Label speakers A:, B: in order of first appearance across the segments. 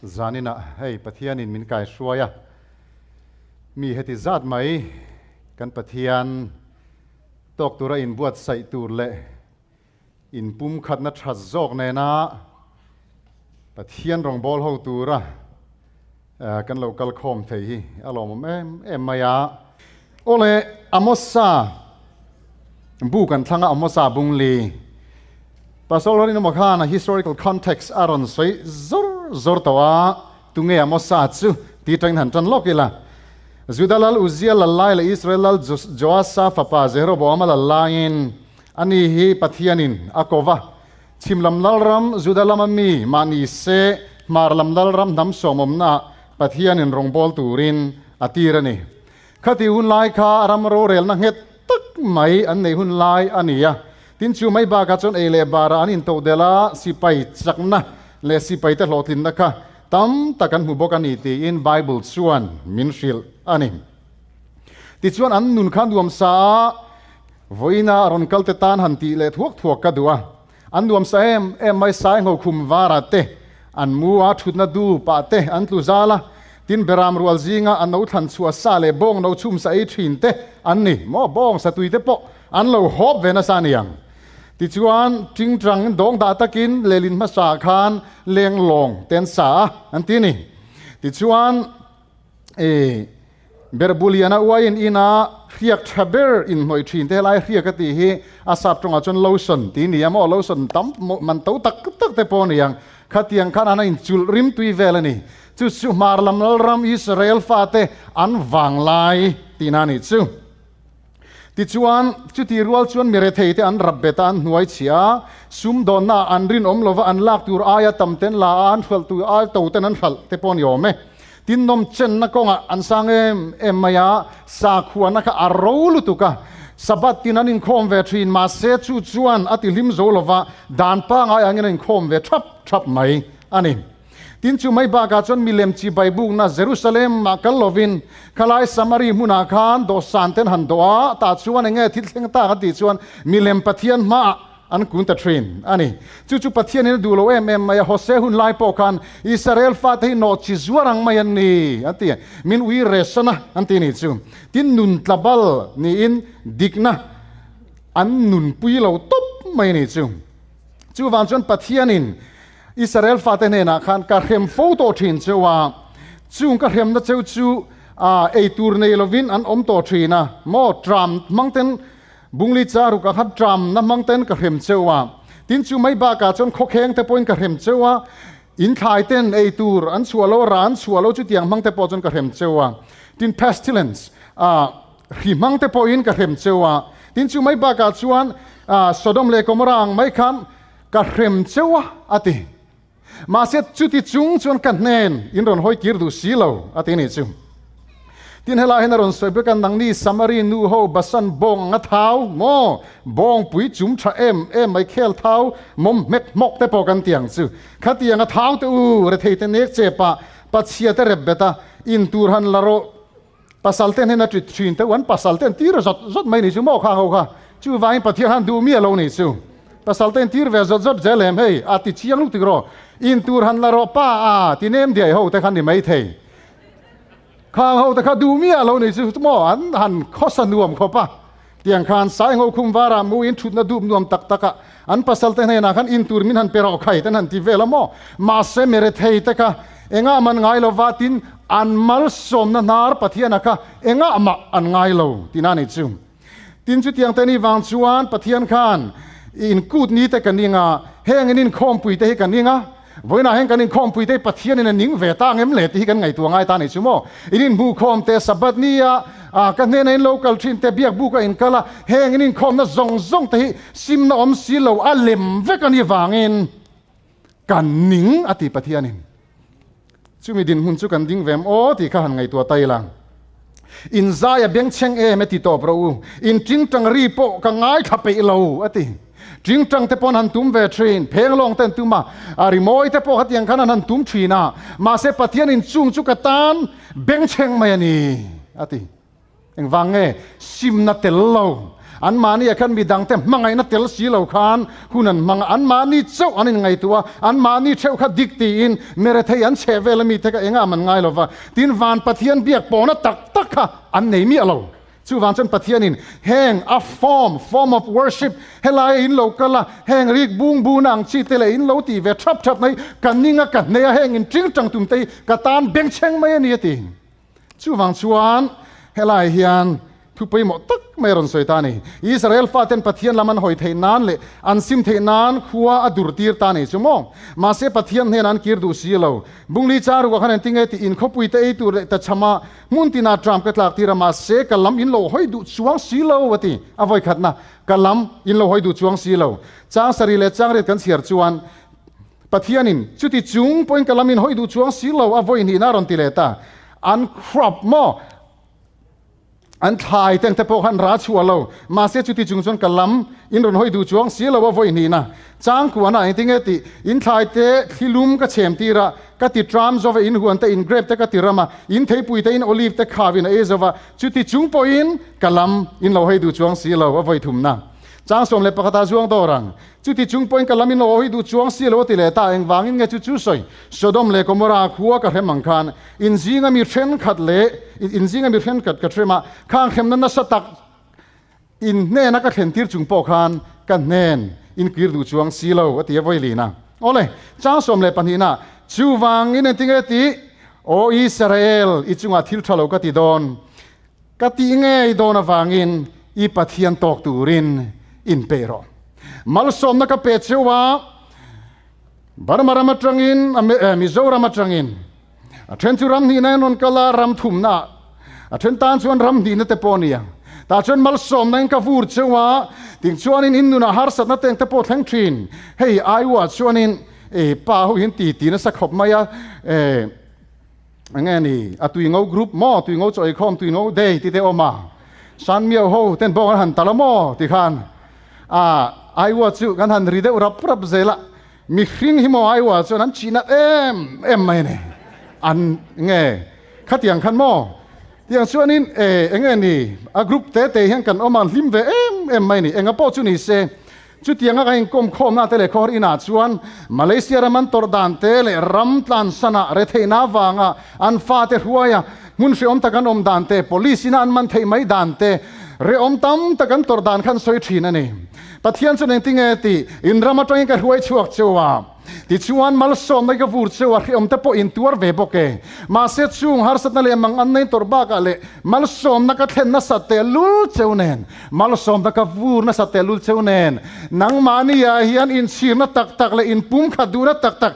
A: zanina hei Pathian in min kai suaya mi heti zat mai kan Pathian tok tura in buat sai tur le Inpumkhatna thazok nena Pathian rong bol ho tura kan local khom thei hi alom em maya ole Amos sa bu kan thanga Amos sa bungli pasolorin mokhana historical context aron soi zor tawa tunge Amos sa chu ti tang han tan lokila Judalal Uzziel lalai la Israel Joasaph pa Jeroboam lalain ani hi Pathianin akova chimlam lalram Judalam mi mani se marlam lalram nam somomna Pathianin rongbol turin atirani khati hun lai kha aram ro rel na het tak mai an nei hun lai ania tin chu mai ba ka chon ele bara anin to dela sipai chakna le sipai ta hlotin na kha tam takan hu bokani ti in Bible chuan minshil ani ti chuan an nun khan duam sa voina ron kalte tan han ti le thuak ka duwa an duam sa em mai sai ngo khum wara te an muwa thutna du pa te an tlu zala tin beram rual zinga an no than chua sa le bong no chum sa e thin te an ni mo bong sa tui te po an lo hop ve na sa niang ti chuan ting trang dong da takin lelin ma sa khan leng long ten sa an ti ni ti chuan berbuliana wain ina riak thaber in moi thin te lai riak ati hi asap tonga chon lotion ti ni amo lotion tam man to tak te po niang khatiang khan ana in chul rim tui velani chu marlam ram Israel fate an wang lai tinani chu ti chuan chu ti rual chuan mere thei te an rabbeta an hnuai chia sum don na an rin om lova an lak tur aya tamten la an khal tu a to ten an khal te pon yome tin nom chen na konga an sang em maya sa khuana kha arolu tu ka sabat tinan in khom ve thin ma se chu chuan ati lim zo lova dan pa nga angin in khom ve thap mai ani tin chu mai ba ka chon milem chi baibu na Jerusalem ma kal lovin khalai samari muna khan do santen han doa ta chuan nge thil thleng ta ka ti chuan milem Pathian ma an kun ta train ani chu Pathian in dulo em mai Hose hun lai po khan Israel fa te no chi zuarang mai an ni ati min wi resana anti ni chu tin nun tlabal ni in dikna an nun pui lo top mai ni chu wan chon Pathian in Israel fatene na khan ka khem photo thin chewa chung ka khem na chu ei tur nei lovin an om to thina mo tram mangten bungli charu ka khat tram na mangten ka khem chewa tin chu mai ba ka chon khokheng te point ka khem chewa in khai ten ei tur an chualo ran chualo chu tiang mangte po chon ka khem chewa tin pestilence hi mangte po in ka khem chewa tin chu mai ba ka chuan Sodom le Gomorrah mai khan ka khem chewa ati ma se chuti chung chuan kan nen in ron hoi kir du silo atini chu tin hela hen ron soi bekan nang ni samari nu ho basan bong nga thau mo bong pui chum tha em mai khel thau mom mek mok te po kan tiang chu khatiang nga thau te u re thei te nek che pa pachia te rebeta in tur han laro pasalten hen atri thin te wan pasalten tir zot mai ni chu mo kha ho kha chu vai Pathian han du mi alo ni chu pasalten tir ve zot jelem hei ati chiang lu tigro in tur han laro pa tinem dia ho te khan ni mai thei kha ho te kha du mi alo ni chu mo an han khosan nuam kho pa tiang khan sai ngo khum wara mu in thut na dum nuam tak taka an pasalten he na khan in tur min han pero khai ten han ti vela mo ma se mere thei te ka enga man ngai lo watin an mal som na nar Pathian ka enga ma an ngai lo tinani chu tin chu tiang te ni wang chuan Pathian khan in kut ni te kaninga heng in khompui te kaninga voina heng kanin khompui te Pathian in ning ve ta ngem le ti kan ngai tu ngai ta ni chumo in bu khom te sabat nia kan ne nei local thin te biak bu ka in kala heng in khom na zong te sim na om si lo alem ve kan i wangin kan ning ati Pathian in chumi din hun chu kan ding vem o ti kha han ngai tu tai lang in zaya beng cheng me ti to pro in ting tang ri po ka ngai khape lo ati jing tang te pon han tum ve train pheng long ten tuma ari moi te po hatiang khan han tum thina ma se Pathian in chung chu ka tan beng cheng mai ani ati eng wange sim na tel lo อันมานี่ขันมีดังเต็มมังไงนัดเตลสีเหล่าคานหุ่นมังอันมานี่เจ้าอันนี้ไงตัวอันมานี่เจ้าขัดดิกตีอินเมรเทียนเชเวลมีเทกเองมันไงหรอวะดินวานปะเทียนเบียกปอนัดตักค่ะอันไหนมีอะไรจู่วันจันปะเทียนินแห่ง a form of worship เฮลายอินโลกละแห่งริกบุงบูนังชีเตเลอินโลตีเวทับในกันนิ่งกันเนียแห่งอินจริงจังตุ่มตีกะตานเบ่งเชงไม่เนี่ยติจู่วันชวนเฮลายเฮียนทุไปหมดตักไม่รอนสวยตานี่อิสราเอลฟาเตนปะเทียนละมันหอยเทนานเลยอันซิมเทนานขัวอดุรตีร์ตานี่ชั่วโมงมาเสปะเทียนเฮนันกิรดูสีเหลาบุงลีจารุกขันติงเอติอินขบุยเตไอตูเลยแต่ชมามุนตินาทรัมป์ก็ตลาดที่รามาเสกลัมอินโลหอยดูชวงสีเหลาวะติอวัยขัดนะกลัมอินโลหอยดูชวงสีเหลาจ้างสรีเลจ้างเรกันเสียร์ชวนปะเทียนินจุดที่จุงปอยกลัมอินหอยดูชวงสีเหลาอวัยนี่นารอนติเลตาอันครอบมออันทายแต่งแต่พวกหันราชัวเรามาเสียจุดที่จุงชนกลัมอินรอนหอยดูจวงเสียเราว่าไว้นี่นะจ้างกวนอะไรติงเอติอินทายเตที่ลุมก็เฉมตีระก็ติดทรัมส์ว่าอินหัวแต่อินเกรฟแต่ก็ติระมาอินเทปุยแต่อินโอลิฟแต่ข้าวินเอซว่าจุดที่จุงปอยกลัมอินเราให้ดูจวงเสียเราว่าไว้ทุ่มนะจ้างสมเลปกตาจวงตัวรังจุดที่จุงปอยกลัมอินเราให้ดูจวงเสียเราติเลตาเองวางอินเงจุดจุดสอยโซดอมเลกมราขัวกับเฮมังคานอินซีงมีเทรนขัดเลอินซีงมีเทรนขัดกับเทรมาข้างเข็มนั้นนัสตักอินเน่นักเห็นทีร์จุงปอคานกันเน่นอินกิรดูจวงสีเหลาว่าตีไว้ลีนะโอ้เลยจ้างสมเลปันทีน่ะจูวางอินติงเอติโออิสราเอลอิจุงอาทิลทะโลกติดอนกติเงยโดนวางอินอีปัทยันตอกตูรินอินเปโรมัลสมนักเปเชวาบารมารามัตรังอินมิโซรามัตรังอินเทรนจูรัมนี่นั่นนกลารัมทุมนะเทรนตานชวนรัมดีนั่นเตปอนียแต่ชวนมัลสมนั่นกฟูร์เชวาติงชวนอินนุนาฮาร์สัตนั่นเตงเตปอทั้งทรีนเฮ้ยไอว่าชวนอินป้าหูหินตีนั่นสักขบมายาไงนี่ตุยงเอากรุ๊ปมอตุยงเอาจอยคอมตุยงเอาเดย์ที่เตอมาสันเมียวโฮเต้นบอกหันตะละมอที่ขันไอว่าจูกันหันรีเดอรับเซละมีคริ่งหิมไอว่าจูนั้นชีนัดไม่เนี่ยอันไงขัดอย่างขันมอที่อย่างชวนนี้ไงนี่กรุ๊ปเตะยังกันออกมาลิมเวไม่เนี่ยเงาป้อจูนี่เซจุดที่ยังไงกรมคอมน่าเตเลคอร์อินาชวนมาเลเซียมันตอร์ดานเตเลรัมตันสนะเรเทนาวางอันฟาเตหัวยมุนเชอมตะกันอมดานเต police นันมันเทไม่ดานเตเรอมตัมตะกันตอร์ดานขันสวยทีนั่นเองปะเทียนชนติงเอติอินรามาตรงกันหัวชวกเจวาติชวนมัลสมในกฟูร์เจวาเรอมเตปอินตัวเวบโอเคมาเซชุงฮาร์สัตนั่นเลยมังอันในตอร์บากะเลมัลสมนักเทนนัสเตลุลเจวเนนมัลสมนักฟูร์นัสเตลุลเจวเนนนังมานียาฮิอันอินชีร์นัตักตักเลอินปุ่มขัดดูนัตักตัก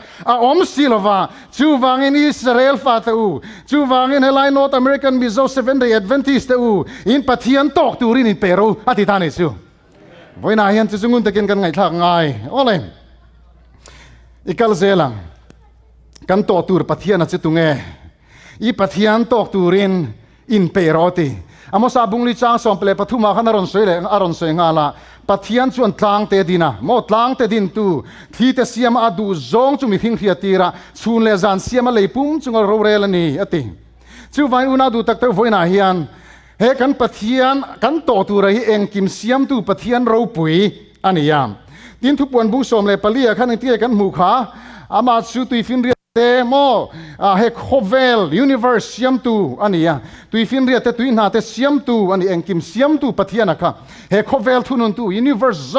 A: อมซิลวาจูวางอินอิสราเอลฟาเตอูจูวางอินเฮลัยนอตอเมริกันมิโซเซเว่นเดย์แอดเวนทิสเตอูอินปัทยันตอกตูรินอินเปรูอธิษฐานเอซูวันนี้ยันจะจุงุนตะกินกันไงทางไงโอ้เลยอีกาลเซลังกันตอกตูร์ปัทยันนัดจุงเออีปัทยันตอกตูรินอินเปโรติอามอสาบุงลิจ้างสอมเปลปทุมาขันอรอนสวยเลยอรอนสวยงาละปัทยันชวนทางเตดินะหมดทางเตดินตูที่เตเสียมาดูจงจุมีพิงเทียตีระชูนเลจันเสียมาเลยปุ่มจุงเอาโรเรลนี่อติจูวันอุนาดูตักเตอวันนี้ยันเฮกันปัทยันกันโตตูระเองกิมเสียมตูปัทยันเราปุยอันนี้ยามดินทุกวันบุษมเลยปลีขันที่กันหมู่ขาอามาชูตุยฟินเรียเตโมเฮโคเวลยูนิเวอร์สเสียมตูอันนี้ตุยฟินเรียเตตุยนาเตเสียมตูอันนี้เองกิมเสียมตูปัทยันนะคะเฮโคเวลทุนนตูยูนิเวอร์ส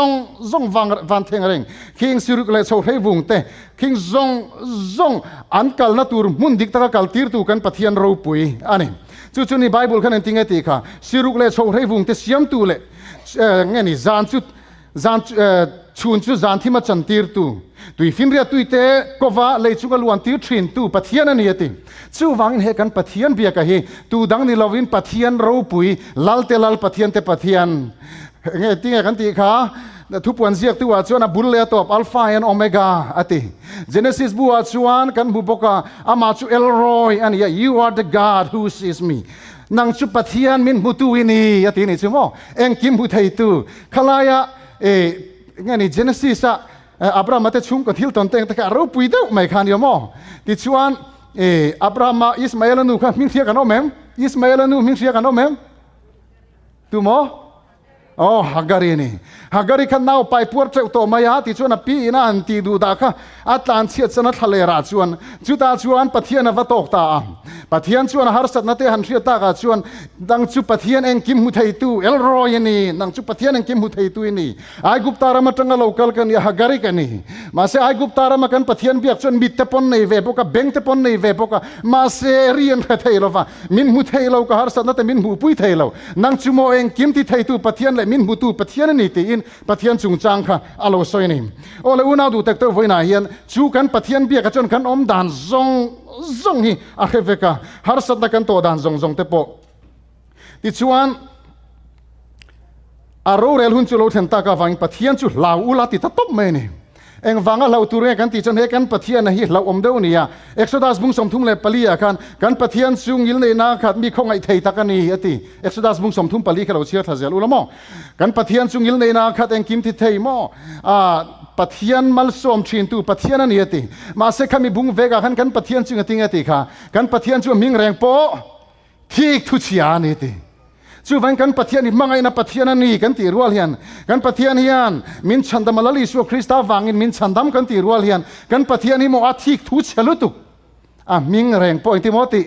A: ซงวันเทงเริงคิงสิรุกเลยโชว์ให้วงเตคิงซงอันกัลนัตูร์มุนดิกตะกัลตีร์ตูกันปัทยันเราปุยอันนี้จุดนี้ไบเบิลขันติงเอติค่ะสิรุกเลยโชว์ให้วงเตเสียมตูเลยไงนี่จานชุดชุนจานที่มาจันตีร์ตูตุยฟินเรียตุยเตกว่าเลยจุกลวนตีร์ทรินตูปัทยันนี่ติจูวังเฮกันปัทยันเบียกะเฮตูดังนี่ลาวินปัทยันเราปุยลัลเตลัลปัทยันเตปัทยันไงติงกันติค่ะทุกวันเสียตัวชวนบุลเลตอบอัลฟาแอนโอเมก้าอติเจเนซิสบัวชวนกันบุบกะอามาชูเอลรอยอันนี้ you are the God who sees me นังชุปัทยันมินมุตุวินีอตินี่ใช่ไหมเอ็งกิมบุไทตูขลายะไงนี่เจเนซิสอับราฮัมเตชุงกับทิลตันเตงแต่เราปุยเต้าไม่ขันยามอติชวนอับราฮัมอิสมาเอลนูค่ะมิงเสียกันโอเมมอิสมาเอลนูมิงเสียกันโอเมมตูมอ oh hagari ni hagari kan nau pai puar treu to maya ti chuan a pi ina an ti du da kha atlan chiat chana thalera chuan chuta chuan pathian ava tok ta pathian chuan har sat na te han thria ta ka chuan dang chu pathian eng kim hu thei tu el roi ni nang chu pathian eng kim hu thei tu ni ai gupta rama tanga local kan ya hagari kan ni ma se ai gupta rama kan pathian biak chuan mit te pon nei ve boka beng te pon nei ve boka ma se rian kha thei lo fa min hu thei lo ka har sat na te min hu pui thei lo nang chu mo eng kim ti thei tu pathian le min hu tu pathian ni ti in pathian chung chang kha alo soi ni ole una du tek to voina hian chu kan pathian biak ka chon kan om dan zong hi a kheveka har sat na kan to dan zong te po ti chuan a ro rel hun chu lo then ta ka wang pathian chu lau ula ti ta top me ni eng wanga lau tur kan ti chan he kan pathian hi lau om deu nia exodus bung som thum le palia kan pathian chung il nei na khat mi khongai thei takani ati exodus bung som thum pali khalo chia thazal ulamo kan pathian chung il nei na khat eng kim ti thei mo pathian mal som thin tu pathian ani ati ma se khami bung vega kan pathian chung ating ati kha kan pathian chu ming reng po thik thu chia ni ti chu van kan pathian ni mangai na pathian ani kan ti rual hian kan pathian hian min chandam malali su krista wangin min chandam kan ti rual hian kan pathian hi mo athik thu chalutu ming reng point timoti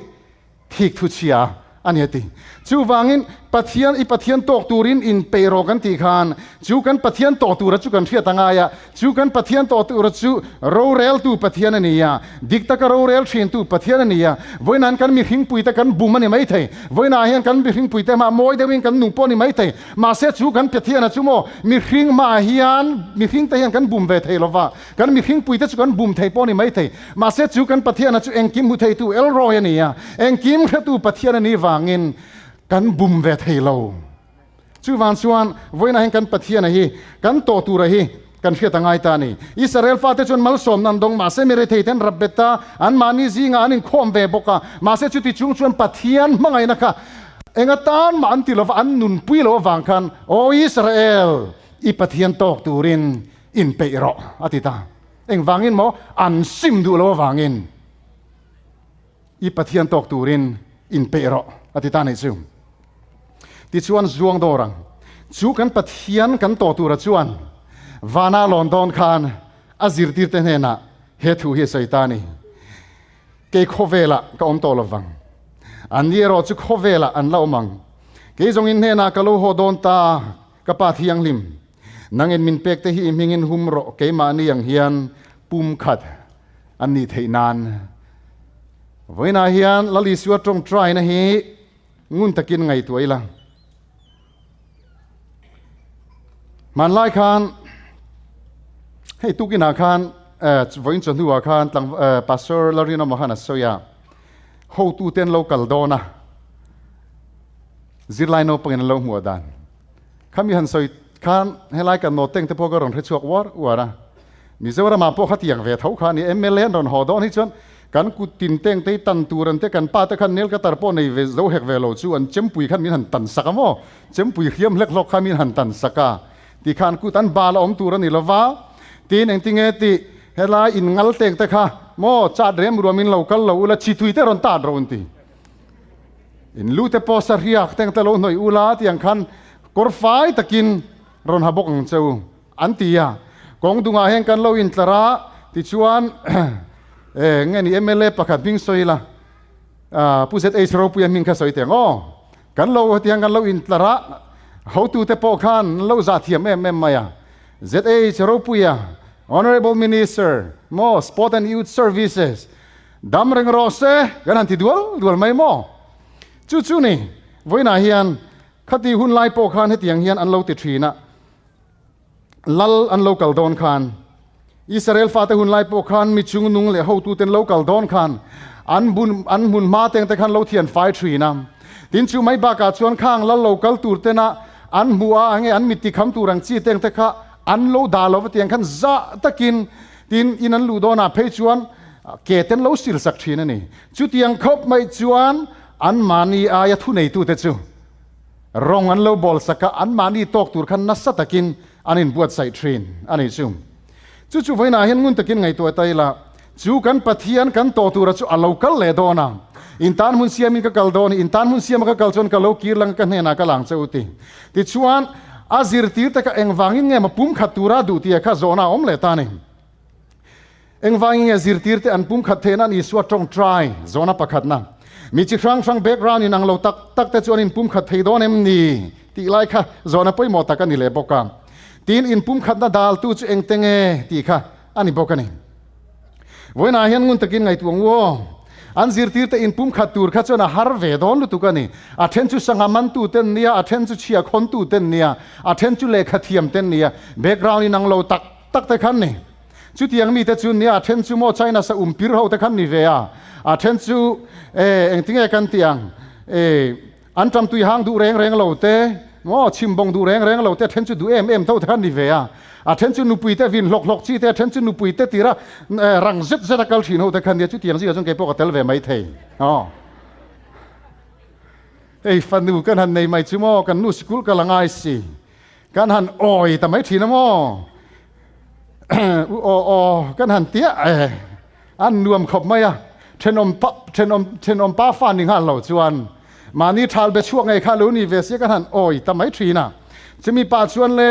A: thik thu chia ani ati chu wangin pathian tok turin inpeih ro kan ti khan chu kan pathian to tur chu kan thia tanga ya chu kan pathian to tur chu ro rel tu pathian ani ya dikta ka ro rel thin tu pathian ani ya voinan kan mi hing pui ta kan bum ani mai thei voina hian kan mi hing pui ta ma moi dewin kan nu poni mai thei ma se chu kan pathian chu mo mi hing ma hian mi hing ta hian kan bum ve thei lova kan mi hing pui ta chu kan bum thei poni mai thei ma se chu kan pathian chu engkim hu thei tu el ro ani ya engkim kha tu pathian ani wangin kan bum ve thei lo chu wan chuan voina hen kan pathian hi kan to tu ra hi kan thia tangai ta ni Israel fa te chon mal som nan dong ma se mere thei ten rabbeta an mani zinga anin khom ve boka ma se chu ti chung chuan pathian mangai na kha enga tan ma an ti lo an nun pui lo wang khan o Israel i pathian tok turin inpeih ro atita eng wangin mo an sim du lo wangin i pathian tok turin inpeih ro atita nei chu ti chuan zuang dorang chu kan pathian kan to tur chuan vana london khan azir tir te hena he thu hi saitani ke khovela ka om to lawang an ye ro chu khovela an lo mang ke jong in hena ka lo ho don ta ka pa thiang lim nangin min pek te hi mingin hum ro ke ma ni yang hian pum khat an ni theinan voina hian lali suwa tong try na hi ngun takin ngai tuaila man lai khan hei tukina khan voin chon huwa khan tlang pastor Lalrokima Fanai soya ho tu ten local dona zirlai no pangin lo hmuwa dan khami han soi khan helai kan no teng te po garong the chuak war wara Mizoram ma po khatiang ve thau khan ni MLA ron ho don hi chon kan ku tin teng te tan turan te kan pa te khan nel ka tar po nei ve zo hek ve lo chu an chempui khan min han tan sakamo chempui khiam lek lok khan min han tan saka ti khan ku tan bal om turan ni lova tin eng tinge ti hela in ngal teng te kha mo cha rem ruamin local lo ula chi tui te ron ta ron ti in lu te po sa riak teng te lo noi ula ti ang khan kor fai takin ron habok ang cheu an ti ya kong dunga heng kan lo in tlara ti chuan nghe ni MLA pakhat bing soila puset ei ro puya min kha soi teng kan lo tiang kan lo in tlara how to te po khan lo za thiam em maya ZA ro puya honorable minister mo sport and youth services dam reng rose ganan ti dual mai mo chu ni voina hian khati hun lai po khan hetiang hian an lo ti thina lal an local don khan Israel fa te hun lai po khan mi chung nung le ho tu ten local don khan an mun ma teng te khan lo thian fai thri nam tin chu mai ba ka chuan khang la local tur te na an hua ange an miti kham turang chi teng te kha an lo da lo tiang khan za takin tin in an lu do na phei chuan ke ten lo sil sak thina ni chu tiang khop mai chuan an mani a ya thu nei tu te chu rong an lo bol saka an mani tok tur khan na sa takin anin buat sai train ani chu voina hian ngun takin ngai to taila chu kan pathian kan to tura chu a local le do na in tan mun siam ka kal don in tan mun siam ka kal chon ka lo kir lang ka hne na ka lang cheuti ti chuan azir tir te ka engwangin nge mapum khatura du tia kha zona om le ta ni engwangin nge zir tir te an pum khat thena ni suwa tong try zona pakhatna mi chi sang background in ang lo tak te chuan in pum khat thei don em ni ti lai kha zona poi mo taka ni le boka tin in pum khatna dal tu chu eng tenge ti kha ani boka ni voina hian ngun takin ngai tuang wo an zir tir te in pum khat tur kha chona har ve don lu tu ka ni a then chu sanga man tu ten nia a then chu chia khon tu ten nia a then chu le kha thiam ten nia background in ang lo tak te khan ni chu tiang mi te chu nia a then chu mo china sa pir ho te khan ni ve a then chu eng tinge kan tiang an tam tui hang du reng lo te mo chimbong du reng lo te then chu du em tho te khan ni ve a then chu nu pui te vin lok chi te then chu nu pui te tira rang zet kal thin ho te khan dia chu tiang ji jong ke pok tel ve mai thei ei fanu kan han nei mai chu mo kan nu school ka langai si kan han oi ta mai thina mo kan han tia an nuam khop mai thenom pa fan ning han lo chuan mani thal be chuak ngai kha lo ni ve sia kan han oi ta mai thina chimi pa chuan le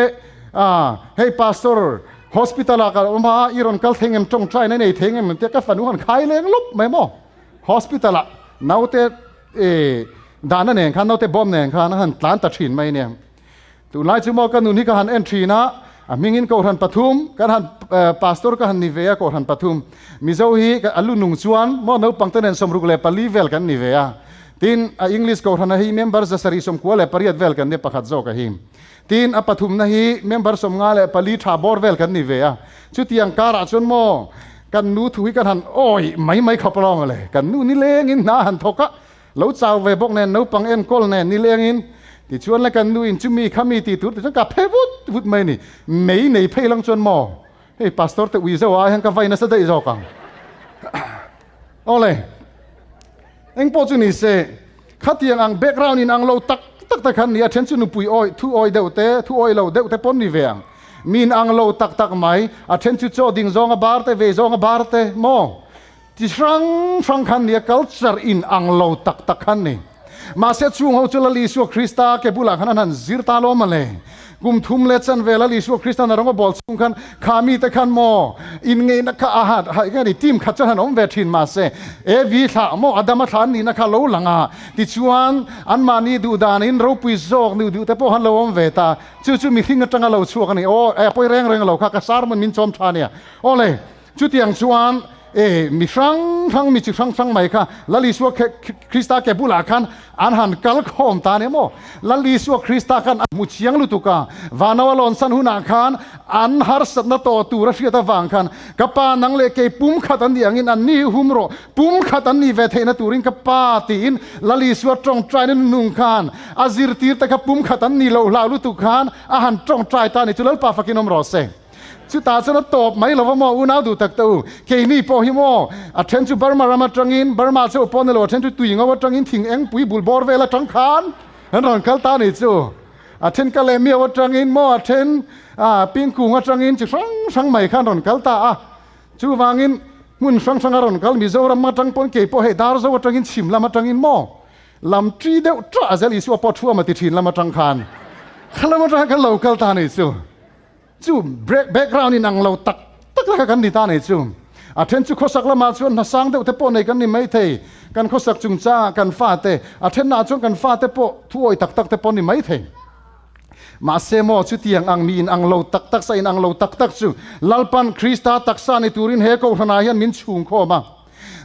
A: hey pastor hospital ka ma iron kal thengem tong trai nei thengem te ka fanu han khai leng lup mai mo hospital naute dana ne khan naute bom ne khan han tlan ta thin mai ne tu lai chu mo kan nu ni ka han entry na mingin ko han pathum kan han pastor ka han ni ve ko han pathum mizo hi ka alu nung chuan mo no pangten somruk le pali vel kan ni ve tin english ko han hi member zasari som ko le pariat vel kan ne pakhat zo ka hi tin a pathum na hi member som nga le pali tha bor vel kan ni ve chu tiang kara chon mo kan nu thui kan han oi mai khapalong le kan nu ni leng in na han thoka lo chaw ve bok ne no pang en kol ne ni leng in ti chuan la kan nu in chumi khami ti tur ti ka phevut mai ni mei nei pheilang chon mo hey pastor te wi zo a han ka vai na sa dei zo kang ole eng po chu ni se khatiang ang background in ang lo tak khan ni attention nu pui oi thu oi lo deu te pon ni veng min ang lo tak mai attention cho ding zonga bar te ve zonga bar te mo ti sang khan ni culture in ang lo tak khan ni ma se chung ho chula li su krista ke bula khan han zir ta lo male gum thum le chan vela li su krista na rong bol chung khan khami te khan mo in nge na kha ahat ha ga ni tim kha chan om ve thin ma se e vi tha mo adama than ni na kha lo langa ti chuan an mani du dan in ro pui zok ni du te po han lo om ve ta chu mi thing atanga lo chu ka ni o e poi reng lo kha ka sar man min chom tha ne ole chu tiang chuan mi sang mi chi sang mai kha lali su krista ke bula khan an han kal khom ta ne mo lali su krista khan mu chiang lu tu ka wanawalon san huna khan an har sat na to tu ra sia ta wang khan ka pa nang le ke pum khat an diang in an ni humro pum khat an ni ve theina turin ka pa tin lali su tong trai na nung khan azir tir ta ka pum khat an ni lo la lu tu khan a han tong trai ta ni chulal pa fakinom ro se chu ta chana top mai lo mo una du tak tu ke ni po hi mo athen chu burma rama tangin burma chu pon lo athen chu tuing wa tangin thing eng pui bul bor vela tang khan han ron kal ta ni chu athen ka le mi wa tangin mo athen ping ku nga tangin chu sang mai khan ron kal ta chu wangin mun sang ron kal mi zo ram ma tang pon ke po he dar zo wa tangin chim lama tangin mo lam tri de tra azali su po thua ma ti thin lama tang khan khalama tang kan lo kal ta ni chu chu background in ang lo tak la kan ni ta nei chu athen chu khosak la ma chuan na sang deuh te po nei kan ni mai thei kan khosak chung cha kan fa te athen na chuan kan fa te po thuoi tak te po ni mai thei ma se mo chu tiang ang mi in ang lo tak sa in ang lo tak chu lalpan krista taksa ni turin he ko hana hian min chung kho ma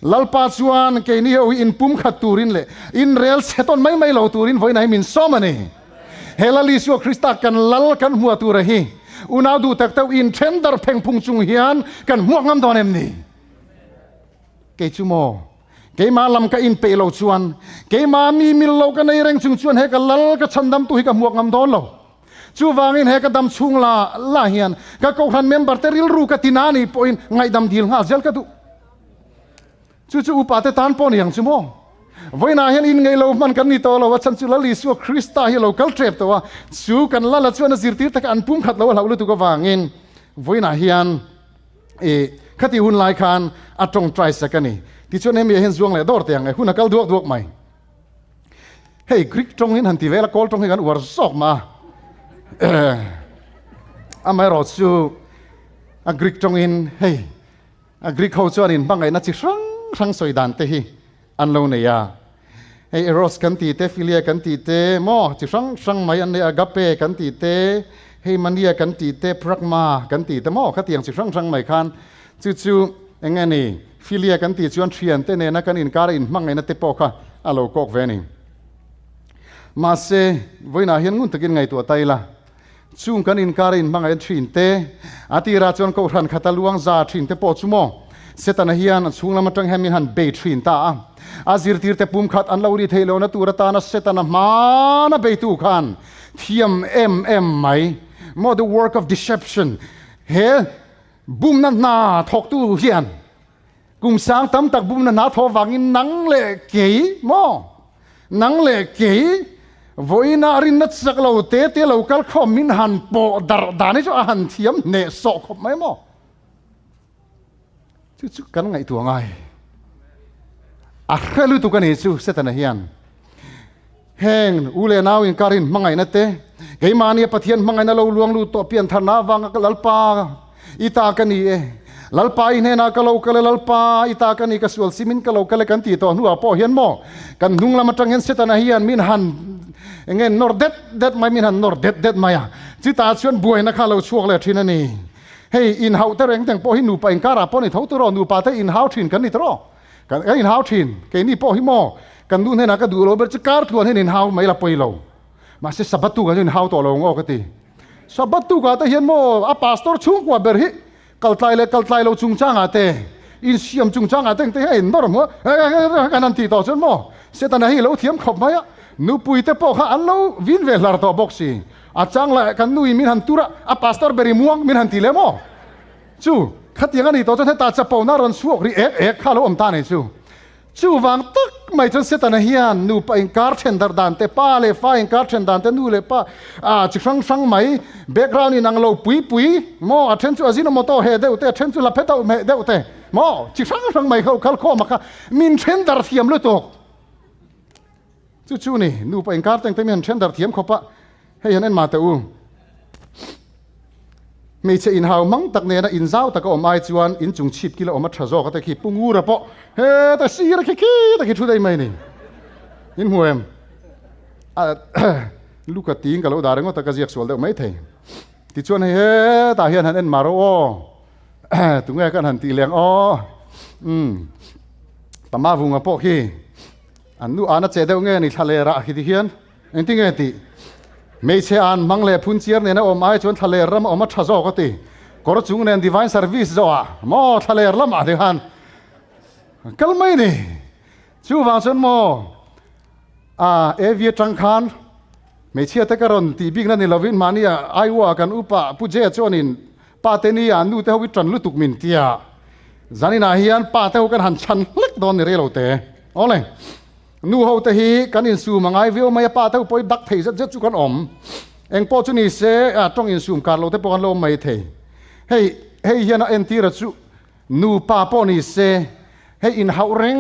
A: lalpa chuan ke ni ho in pum khat turin le in rel seton mai lo turin voi nai min somani helali su krista kan lal kan hua tu rahi unau du tak tau in tender pheng phung chung hian kan muak ngam don em ni ke chu mo ke ma lam ka in pe lo chuan ke ma mi mil lo ka nei reng chung chuan he ka lal ka chandam tu hi ka muak ngam don lo chu wangin he ka dam chung la hian ka ko han member te ril ru ka tinani point ngai dam dil nga zel ka tu chu upa te tan pon yang chu mo voina hian in ngei lo man kan ni to lo wa chan chu la li su krista hi local trap to wa chu kan la la chuan zir tir tak an pum khat lo lu tu ka wangin voina hian khati hun lai khan atong try sakani ti chuan em hen zuang le dor tiang hun kal duak mai hey greek tong in han ti vela kol tong hi kan war sok ma ไม่รอจูกรีกจงอินเฮ้ยกรีกเขาจวนอินบางไงน่าจะช่างสวยดันเตะอันโลเนียเฮ้ยโรสกันตีเตฟิเลียกันตีเตมอจะช่างไม่อันเนียกัปเปกันตีเตเฮ้ยมันเนียกันตีเตพรักมากันตีเตมอขัดเตียงจะช่างไม่คันจู่ๆยังไงนี่ฟิเลียกันตีจวนเทียนเตเนนักกันอินการินบางไงน่าเตปอกค่ะอโลกอกเวนิมาเซวันน่าเห็นงุนตะกินไงตัวไตละจุงกันอินการินบางไงทรินเตอาทิราชวนเขาทันขัดลวงซาทรินเตปอจุโมเสตันเฮียนช่วงละมันจังแฮมินหันเบทรินตาอาซิร์ตีร์เตปุ่มขัดอันลาวรีเทโลนัตัวตานัสเสตันมานะเบตูขันเทียมไหม more the work of deception เฮ้บุมนันนาทอกตู้เฮียนกุมสางตั้มตักบุมนันนาทอวังอินนังเล่เก๋มอนังเล่เก๋วันนารินนัดสักเราเตะเราคัลข้อมินหันปอดานี่จะหันเทียมเนสอกไหมมอจุดกันไงตัวไงอะไรรู้ตัวกันเอซูเสตันเฮียนแห้งอุเลนาวอินการินมังไงนั่นเตะไงมาเนี่ยปะเทียนมังไงนั่นเราลวงลู่ตัวเปลี่ยนธนาวังกัลปาอิตากันนี่ลัลปาอินเฮนักเรากัลลัลปาอิตากันนี่กัสวลซิมินกัลเรากัลกันตีตัวหัวพ่อเฮียนโมกันนุ่งละมันจังเห็นเสตันเฮียนมินหันเงี้ยนอร์เด็ดไม่มินหันนอร์เด็ดไม่อะจิตาชวนบวยนะคะเราช่วงเลยที่นั่นนี่เฮ้ยอินเฮาแต่เร่งแต่งพ่อให้หนูไปอินการาพ่อนี่เท่าตัวหนูป่าแต่อินเฮาทินกันนี่ตัวกันอินเฮาทินกันนี่พ่อให้โมกันดูเนี่ยนะก็ดูเราเบิร์ตการ์ดตัวให้อินเฮาไม่ละไปเรามาเสสับตุกันอินเฮาตัวเรางอกตีสับตุกันแต่เห็นโมอาพาสตอร์ชุ่งกว่าเบอร์ฮิกัลไตเราชุ่งจ้างอาเตอินเสียมชุ่งจ้างอาเตแต่เห็นตัวมั้งกันนั่นตีต่อจนโมเสตันให้เราเทียมขบไหมอะนูปุยเตพ่อข้าอันเราวินเวลาตัวบ็อกซี่อาจังละกันนูมินหันตุระอาพาสตอร์เบริม่วงมินหันตีเลโมจู่ขัดยังไงนี่ตัวจนให้ตาจะเป่าหน้ารอนสวกรีข้าเราอมตาเนี่ยจู่วางตึกไม่จนเสตันเฮียนนูไปอินการ์เชนดาร์ดันเตป้าเลฟ้าอินการ์เชนดันเตนูเลป้าจิช่างไหมแบ็กกราวน์นี่นางเราปุยโมอัเทนจูอาซิโนโมโตเฮเดวเตอัเทนจูลาเพตเอาเดวเตโมจิช่างไหมเขาข้อมาค่ะมินเชนดาร์เทียมเลยตัวจู่นี่นูไปอินการ์เต็งเต็มมินเชนดาร์เทียมเขาปะให้ยันเอ็นมาเตอูไม่ใช่อินหาวมังตักเนี่ยนะอินเจ้าตะก็อมไอจวนอินจุงชิดกิโลอมาทะโจก็ตะขี้ปุงูระปะเฮ้แต่ซีระขี้ตะขี้ทุได้ไหมนี่อินหัวเอ็มลูกกตีนกับเราด่าเรื่องว่าตะกะเจียกสวลเดียวไม่เท่ติจวนเฮ้ตาเฮียนหันเอ็นมาโรตุงแกกันหันตีเลี้ยงตามาวุงกับพวกขี้อันนู้อันนั้นเจเดวเงี้ยนี่ทะเลระขี้ที่เฮียนเอ็นที่เงี้ยตีไม่ใช่อันมังเลพุนเชียร์เนี่ยนะอมไอจนทะเลรำอมมาทะโจก็ตีก็รจุงเนี่ย divine service จ้ะมอทะเลรำอะไรกันกัลไม่นี่ชูฟังฉันมอเอวีจังคันไม่เชื่อแต่กระรอนตีบิ๊กนั่นนี่เราวินมานี่ไอว่ากันอุปะผู้เจ้าจนินป้าเตนี่อันดูเท่าวิจันลุตุกมินเตียจานินาเฮียนป้าเท่ากันหันชันเล็กโดนนี่เรื่องเตะเอาเลยนูเฮาเตฮีกันอินซูมังไอวิวไม่ป้าเท่าปอยดักเทจะจุกันอมเอ็งพอจุนี่เสต้องอินซูมการเราเตปกันเราไม่เทเฮ้เฮียนะเอ็นทีระจุนูป้าปอนี่เสเฮ้อินเฮาเร่ง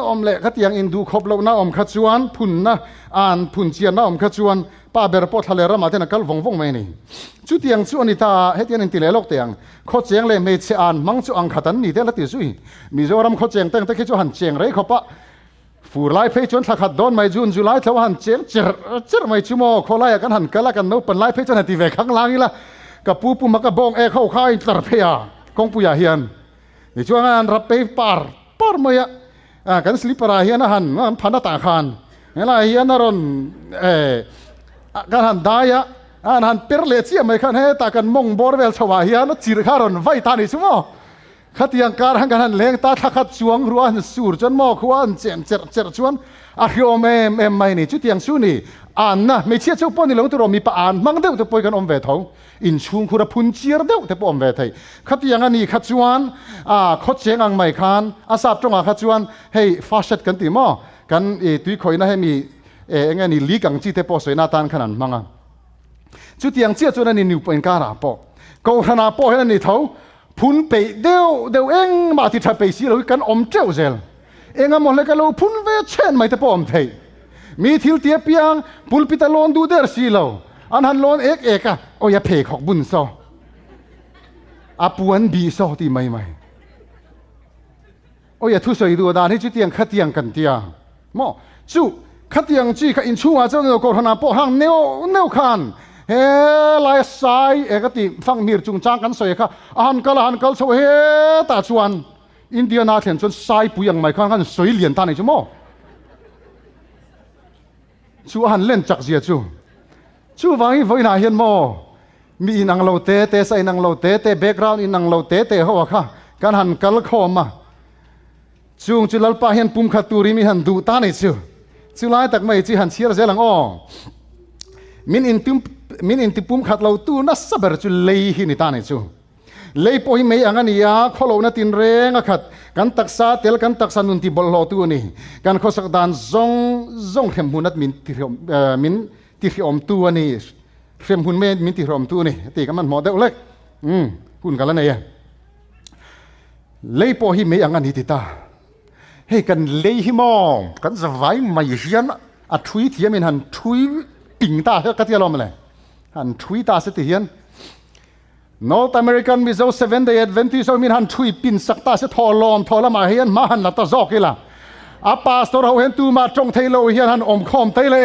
A: อมเละขัดยังอินดูขบเราหน้าอมขัดชวนพุ่นนะอ่านพุ่นเชียนหน้าอมขัดชวนป้าเบร์ปอทะเลระมาเทนักกัลวงไม่นี่จุดยังจุนี่ตาเฮียนอินทีเลลกเตียงขดเจียงเลยไม่เชอ่านมังจุอังขัดันนี่เทละติสุยมิโซรัมขดเจียงตั้งแต่คิดจุหันเจียงไรขบปะฟูไลเพจจนสักขัดโดนไม่จุนจุไลเท่าหันเจียงเจอไม่ชั่วโมงคนไล่กันหันกันละกันโน้เป็นไลเพจจนหันตีเวข้างล่างนี่ละกับปูมักกับบงเข้าค่ายตระเพียกงปุยาเฮียนในช่วงนั้นรับไปปาร์ไม่กันสลิปราเฮียนหันพันตาขันนี่ละเฮียนรอนกันหันได้ยะหันเปรเลเซียไม่ขันให้ตากันมงบอร์เวลชวาเฮียนจีรคารอนไว้ตาในชั่วโมงขัดยังการหันกันหันเลี้ยงตาทักช่วงรัวหันสูรจนหม้อขวานเจ็บชวนอาฮิโอเมไม่นี่จุดยังสู้นี่อ่านนะไม่เชื่อเจ้าป้อนนี่หลงตัวเรามีปะอ่านมังเดียวจะปล่อยกันอมเวทเอาอินชุงคุระพุนเชียร์เดียวจะปอมเวทให้ขัดยังอันนี้ขัดชวนขดเชียงอังไม่คันอาสาบจงขัดชวนให้ฟาสเซตกันตีหม้อกันตุยคอยนะให้มีงั้นนี่ลีกังจีเตปอสวยนาตานขนาดมังจุดยังเชื่อจนอันนี้นิวเป็นการาปอกูขนาดปอให้อันนี้เท่าพุนไปเดียวเองมาที่ทับไปสิเรากันอมเจ้าเซลเองมองเลยกันเราพุนเวชเชนไม่แต่ปอมเทมีทิลเตียเปียงพุลปิตาลอนดูเดอร์สิเรา อันหันโลนเอกอะโอ้ยเพกหอกบุญซออาปวนบีซอที่ไม่โอ้ยทุสอยดูดานให้จุดเตียงขัดเตียงกันเตียมอจู่ขัดเตียงจีขัดอินชัวเจ้าเนื้อโกรธนาโปหังเนียวขันเฮลายสายเอกติฟังมีร์จุงจางกันสอยค่ะหันกัลโซเฮตาชวนอินเดียนาเถียนจนสายปุยังไม่ขันกันสวยเหรียญตาในชั่วโมงจู่หันเล่นจักเสียจู่วังอีไว้นาเฮียนโมมีนังเราเตะใส่นังเราเตะแบ็กกราวน์นังเราเตะหัวค่ะการหันกัลโคมาจู่จุลปะเฮียนปุ่มขัดตูริมีหันดูตาในจู่ไล่ตักไม่จีหันเชียร์เจลังอ้อมินอินติปุ่มขัดเราตูนัสซับเบอร์จู่เลยหินิตาในจู่เลยพอหิไม่อังกันยาขอเราหน้าตินเรงขัดกันตักซาเตลกันตักซานุนติบอลโลตูนี่กันข้อสักดานซงเข็มหุนัดมินติเขียมตัวนี่เข็มหุนเมนมินติเขียมตัวนี่ตีกันมันหมดเด็กเล็กคุณกันแล้วเนี่ยเลยพอหิไม่อังกันฮิติตาเฮ้กันเลยหิมองกันจะไว้ไม่เฮียนอัดทวีตเฮียมินหันทวีปิงตาเฮ้กันที่เรามาเลยหันทวีตาเสถียรNorth American Mizo 7-day Adventist มินหันทวีปินสักตาเสทอลอมทอละมาเฮียนมาหันนัตซอกกี่ละอาปาสตัวเราเห็นตูมาจงเทโลเฮียนหันอมคอมเทเลย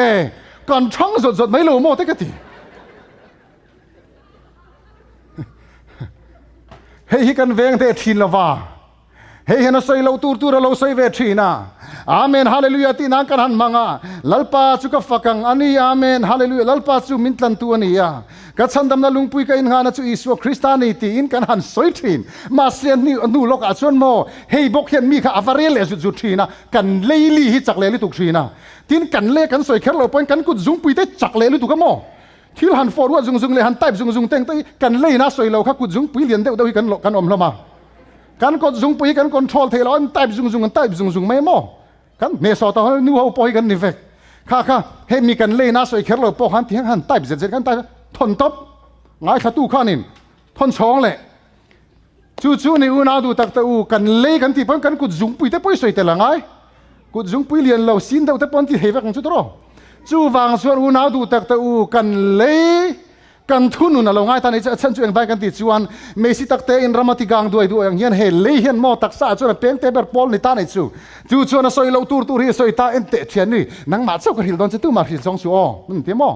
A: ก่อนช่องสดไม่รู้โม่เตกติเฮ้ยกันเวงเตทินละว่าเฮ้ยนะใส่เราตูเราใส่เวทีนะอาเมนฮาเลลูยาที่นั่งกันหันมังอ่ะลัลปาจุกฟังอันนี้อาเมนฮาเลลูยาลัลปาจุมินตันตัวนี้อ่ะกัดสันดำนัลุงปุยกันงานนะจุอิสวคริสตานิตีอินกันหันสวยทินมาเสียนนี่นูโลกอาชวนโมเฮ้ยบอกเห็นมีข้าอฟาเรลเลสุดทีนะกันเลี้ยฮิจักเลี้ยตุกทีนะทินกันเลี้ยกันสวยแค่เราปนกันกุดจุงปุยได้จักเลี้ยตุกกันโมที่หันฟอร์ว่าจุงเลยหันไต่จุงเต็งเตกันเลี้ยนะสวยเราข้ากุดจุงปุยเลียนเดากันอมละมากันกดจุงปุยกันคอนโทรลเทลอนไต่จุงไม่โมกันเนสอตานูเอาปอยกันนี่เฟกข้าเฮ้มีกันเล่น่าสวยแค่เราปอหันเทียงหันไต่เสร็จกันไต่ทนตบง่ายขัดตู้ข้านินทนช้องเลยจู่ในอุณาดูตักตะอูกันเล่กันที่พอนกันกุดจุงปุยแต่ปุยสวยแต่ละง่ายกุดจุงปุยเลียนเราสินเดาแต่ปอนที่เฮฟักกันจุดรอจู่วางส่วนอุณาดูตักตะอูกันเล่กันทุนนู่นเราง่ายตอนนี้จะฉันช่วยไปกันติดชวนเมสิตักเตอินรามาติกังด้วยอย่างเงี้ยเฮลี่เห็นมอตักษาจนเป็นเตเบอร์ปอลในตาในจู่ชวนสอยเราตูรีสอยตาเอ็นเตเทียนนี่นังมาเจ้าก็หิลตอนจะตู้มาหิลสองชัวมันเตี้ยมอ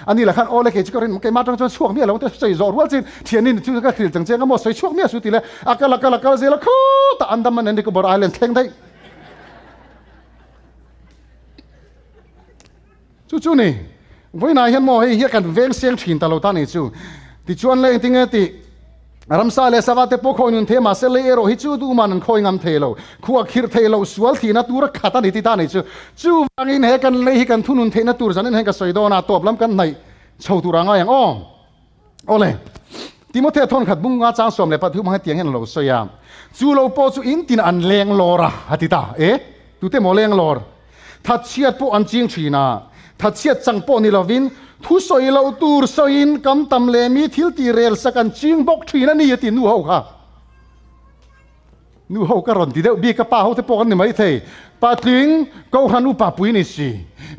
A: อันนี้แหละขันโอเล็กจิกรินมันแกมาตั้งจนช่วงเนี้ยเราจะใส่จอดว่าจริงเทียนนี่จู่ก็หิลจังเจ้าก็มอใส่ช่วงเนี้ยสุดที่เลยอากาศเจละคู่แต่อันดามันนี่ก็บอร์ไอแลนด์แข่งได้จู่นี่วันนั้นเห็นมอให้เฮียกันเวงเสียงถิ่นตลอดตานี่จู่ที่ชวนเลยติงติรำซาเลสวัสดิ์พวกคนนึงเทมาเซเลโรฮิจู่ดูมันคอยงามเทโลขวบขีดเทโลสวลทีน่าตัวรักขัดนี่ติตานี่จู่วางอินเฮกันเลยกันทุนุนเทน่าตัวจันนี่เฮกันสวยโดนาตัวบล้ำกันในชาวตุรังอย่างโอ้เลยที่มอเททอนขัดบุ้งงาจ้างสวมเลยปัจจุบันให้เตียงเห็นเราสวยามจู่เราพอจู่อินตินอันเลงลอระฮัติตาตุเตมอเลงลอร์ทัดเชียดพวกอันจิงชีนาถ้าเชียดจังปอนี่เราวินทุสอยเราตูร์สอยนกำตำเลมีทิลตีเรลสักันจิงบอกทีนั่นนี่ยตินูเฮาค่ะนูเฮากระรอนที่เดียวบีกระป้าเขาจะปอกันนี่ไม่เทปาติงก็หันุปาปุยนี่สิ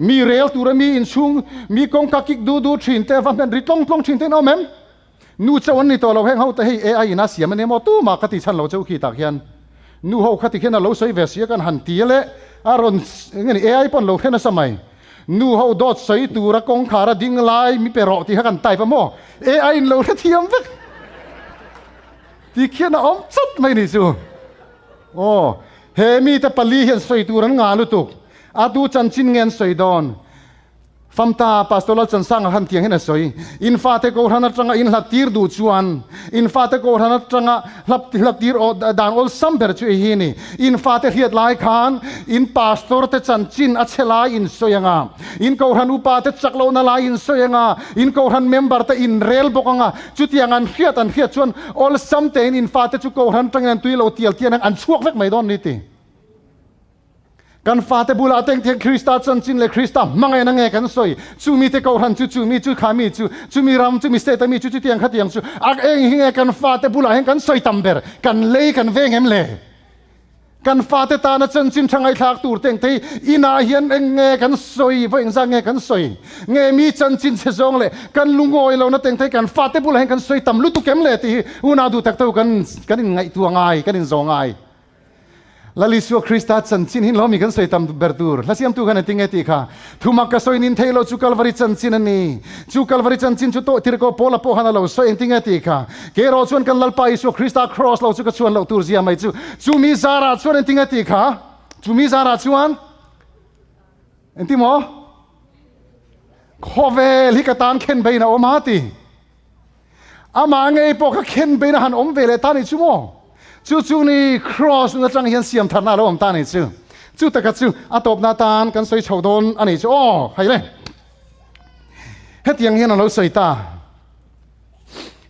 A: มีเรลตูระมีอินชุงมีกงกักิกดูชินเตฟังเป็นริตลงชินเตนเอาแมมนูเจ้าวันนี้ตัวเราแห้งเขาแต่ให้เอไอน่าเสียมันเนี่ยมอตู้มากติฉันเราเจ้าขี้ตากยันนูเฮาคติเขียนเราใช้เวสีกันหันตีเละอารอนเงี้ยเอไอปนเราแค่นั้นสมัยนูเฮาดอดใส่ตัวรักองขาระดิ่งลายมีเปรอะที่หักันไตปะโมเอไอเราเทียมฟักที่เขียนอมสุดไม่นี่สูโอ้เฮมีแต่ปลีเห็นใส่ตัวนั้นงาลุตุกอาดูจันจินเงินใส่ดอนฟัมตาปัสตอลจันสังหันเทียงเห็นสวยอินฟาเตโกหันจังอินหลับตีร์ดูชวนอินฟาเตโกหันจังหลับตีร์ดานอลซัมเบอร์ช่วยฮีนี่อินฟาเตเฮียดลายขานอินปัสตอร์เตจันจินอัชลายอินสวยงาอินโกหันอุปาเตจักโลนาลายอินสวยงาอินโกหันเมมเบอร์เตอินเรลบกงาจุดยังอันเฮียดชวนอลซัมเตอินฟาเตจุโกหันจังเงินตุยโลเตียลเตียนังอันช่วงเวกไม่ดอนนี่ตีกันฟาเตบุลาเต็งเทียงคริสต์จันจินเลคริสต์มังไงนังไงกันสวยจูมีเตกอรันจูมีจูขามีจูมีรำจูมีสเตตมีจูเตียงขัดเตียงจูอักเองหิงกันฟาเตบุลาเฮงกันสวยตัมเบอร์กันเล่กันเวงเฮมเล่ กันฟาเตตานะจันจินทางไอทักตูเต็งที่อินาเฮียนเงกันสวยเพราะเองจะเงกันสวยเงมีจันจินเสจงเลยกันลุงโอยเรานะเต็งที่กันฟาเตปุลเฮงกันสวยตำลุตุเข็มเลยที่อุนาดูตักเต้ากันไงตัวง่ายกันซองง่ายlalu Yesus Kristus cancin hin lo mi kan soi tam bertur la siam tu kan tinge ti kha thuma ka soi nin thailo chu kalvari cancin ani chu kalvari cancin chu to tir ko pola po hana lo soi tinge ti kha ke ro chuan kan lalpa Yesus Kristus cross lo chu ka chuan lo tur zia mai chu mi zara chuan tinge ti kha chu mi zara chuan enti mo khove li ka tan khen beina om hati ama ngei po ka khen beina han om vele ta ni chu mo chu ni cross na chang hian siam tharna lo om ta ni chu ta ka chu atop na tan kan soi chodon ani chu hai le hetiang hian lo soi ta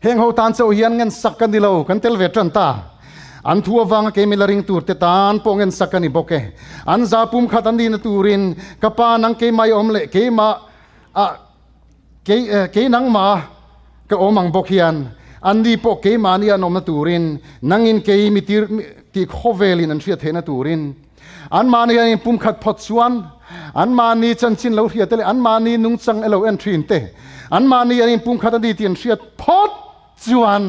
A: heng ho tan chau hian ngen sak kan dilo kan tel ve tran ta an thua wang ke milaring tur te tan po ngen sak ani boke an za pum khat an din turin kapa nang ke mai om le ke ma ke nang ma ka omang bok hian andi po ke mani anom na turin nangin ke mitir ti khovelin an thia thena turin an mani an pum khat phot chuan an mani chanchin lo thia tele an mani nung chang elo en thin te an mani an pum khat adi tian thia phot chuan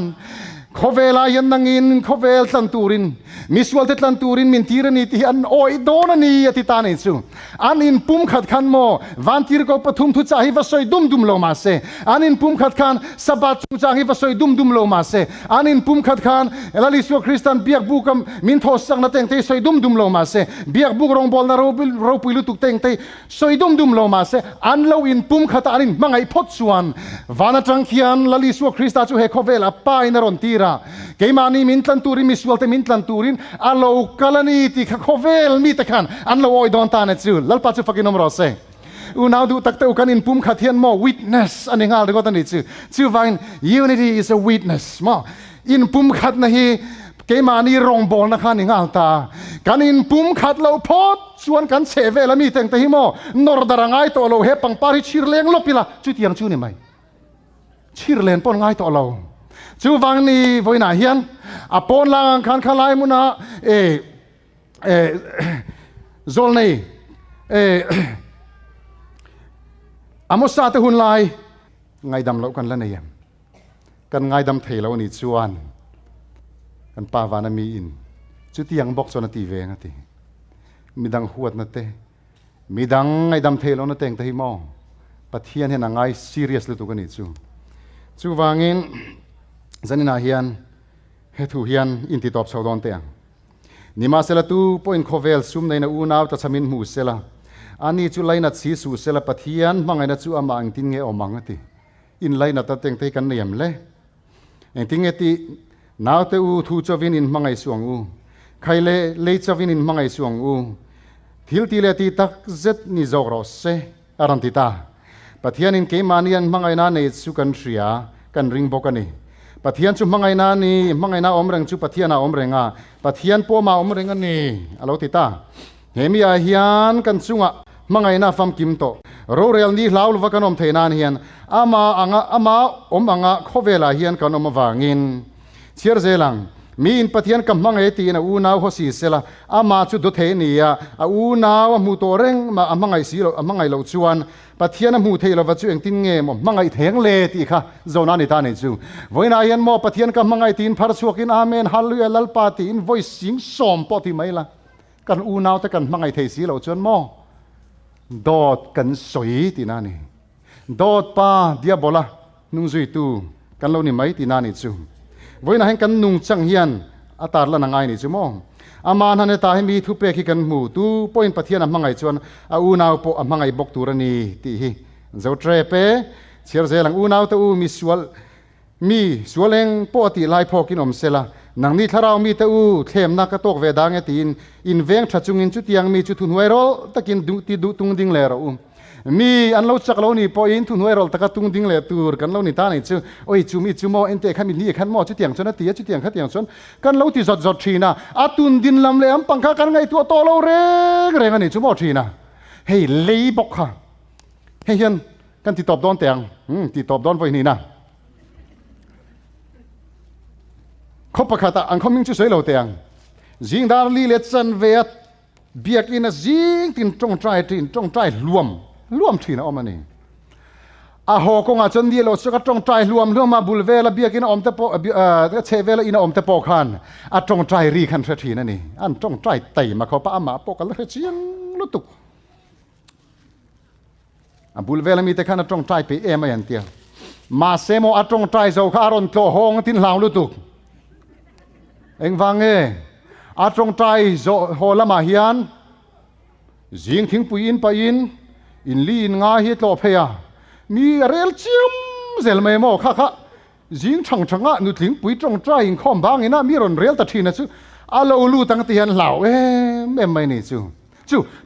A: khovela yan nangin khovel tlan turin miswal te tlan turin min tirani ti an oi donani ati ta nei chu an in pum khat khan mo van tir ko pathum thu chahi va soi dum lo ma se an in pum khat khan sabat chu chahi va soi dum lo ma se an in pum khat khan elali Yesus Kristus biak bu kam min thos sang na teng te soi dum lo ma se biak bu rong bol na ro puilu tuk teng te soi dum lo ma se an lo in pum khat anin mangai phot chuan vana tang khian lali Yesus Kristus chu he khovela pa in ron tira ke mani min tlan turin miswal te min tlan turin alo kalani ti khovel mi te khan an lo oi don ta ne chu lalpa chu fakinom ro se unaw du takte ukan in pum khathian mo witness ani ngal go tani chu vain unity is a witness mo in pum khat na hi ke mani rong bol na khan ngal ta kan in pum khat lo phot chuan kan cheve la mi teng te hi mo nor darangai to lo he pang pari chirleng lo pila chu tiang chu ni mai chirlen pon ngai to lo chu wang ni voina hian apon lang khan khalai muna zol nei Amos sa te hun lai ngai dam lo kan la nei kan ngai dam thei lo ni chuan kan pa wana mi in chu tiang bok chona ti ve ngati midang huat na te midang ngai dam thei lo na teng te hi mo pathian he na ngai serious le tu kan ni chu wangin zanina hian he thu hian in ti top chaudon te nima sela tu point khovel sum nei na u naw ta chamin mu sela ani chu laina chi su sela pathian mangai na chu ama ang tin nge omang ati in laina ta teng te kan niam le eng ting eti naw te u thu chovin in mangai suang u khaile le chovin in mangai suang u thil ti le ti tak zet ni zog ro se aran ti ta pathian in ke manian mangai na nei chu kan ria kan ring bokani pathian chu mangai na omreng chu pathian a omrenga pathian po ma omrenga ni alo ti ta hemia hian kan chunga mangai na fam kim to ro rel ni hlaul wa kanom theinan hian ama om anga khovela hian kanom wangin chiar zelang mi in pathian kam mangai ti na u naw ho si sela ama chu do the ni ya a u naw mu to reng ma amangai si lo amangai lo chuan pathian mu thei lo wa chu eng tin nge mo mangai theng le ti kha zona ni ta nei chu voina hian mo pathian kam mangai tin phar chuakin amen hallelujah lalpa ti in voice sing som po ti mai la kan u naw te kan mangai thei si lo chuan mo dot kan soi ti na ni dot pa diabola nung zui tu kan lo ni mai ti na ni chu voina hen kan nung chang hian atar la na ngai ni chu mo aman hane ta mi thu pe khi kan mu tu point pathian a mangai chuan a u naw po a mangai bok turani ti hi zo tre pe chiar zelang u naw te u mi sualeng po ti lai phokin om sela nang ni tharau mi te u thlem na ka tok ve dang tin in veng thachungin chu tiang mi chu thun huairol takin du tung ding le ro mi an lo chak lo ni po in thun huairol taka tung ding le tur kan lo ni ta nei chu oi chu mi chu mo ente khami ni khan mo chu tiang chona ti chu tiang kha tiang chon kan lo ti zot thina atun din lam le am pangkha kan ngai tu to lo re ngani chu mo thina hei lei bok kha hei hian kan ti top don tiang ti top don voi ni na khop pakhata ang khoming chu sei lo tiang จิงดาร์ลีเลชันเวียดเบียกินจิงตินจงใจตินจงใจรวมทีนะอมันนี่อาหอกงอาจนดีเราจะก็จงใจรวมมาบุลเวลเบียกินอมเตปเชเวลอินอมเตปอขันอาจงใจรีคันเสถีนั่นนี่อันจงใจไต่มาเขาป้ามาปกันเลยเชียงลุตุกบุลเวลมีแต่ขันจงใจไปมาอย่างเดียวมาเซโมอาจงใจเจ้าข้ารอนโตหงตินลาวลุตุกเอ็งฟังอาจงใจโจโฮละมาเฮียนจิงทิ้งปุยอินไปอินลีนงาฮิตโลเพียมีเรลจิมเซลเมโมค่ะจิงช่างนุทิ้งปุยจงใจอินคอมบางอินะมีรอนเรลตัดทีนะจูอาลูลูตั้งเตียนเหล่าไม่นี่จู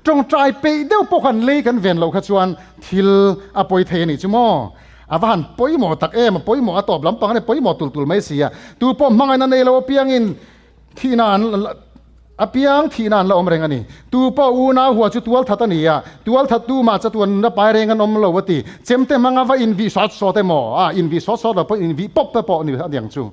A: จงใจไปเดี๋ยวพวกกันเล่กันเวียนเราขจวนทิลอปอยเทนี่จูโมอาวันปอยหมอตักมาปอยหมอตอบลำปังเนี่ยปอยหมอตุลไม่เสียตัวป้อมมังไงนั่นเองเราเพียงอินที่นานอภิยังที่นั่นเราอมเรงกันนี่ตัวป้าอูน่าหัวจุดตัวทัดนี่อ่ะตัวทัดตัวมาจุดตัวนั่นไปเรงกันอมเราวตีเจมเตมังว่าอินวีสอดสอดเตมอินวีสอดแล้วพออินวีป๊อปป๊อปนี่อะไรอย่างจู่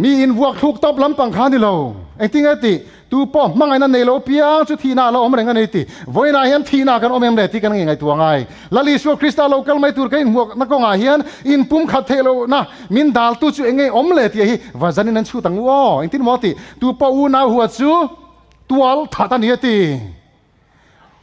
A: มีอินวัวทุกตบลำปังขานี่เราไอ้ที่ไงตีตัวป้อมังไงนั่นเองเราเพียงจุดที่นั่นเราอมเรงกันนี่ตีวันนี้ยันที่นั่นกันอมเองเลยที่กันไงตัวไงแล้วลิสวคริสต์เราคัลไม่ตัวกันหัวนักกงอาเฮียนอินปุ่มขัดเทโลนะมินดาลตัวจู่เองไงอมเลยที่ว่าจันนี่นั่นชูตังวัวไอ้ที่มอตีตัวป้าอูน่าหัวจู่ตัวทัดนี่ตี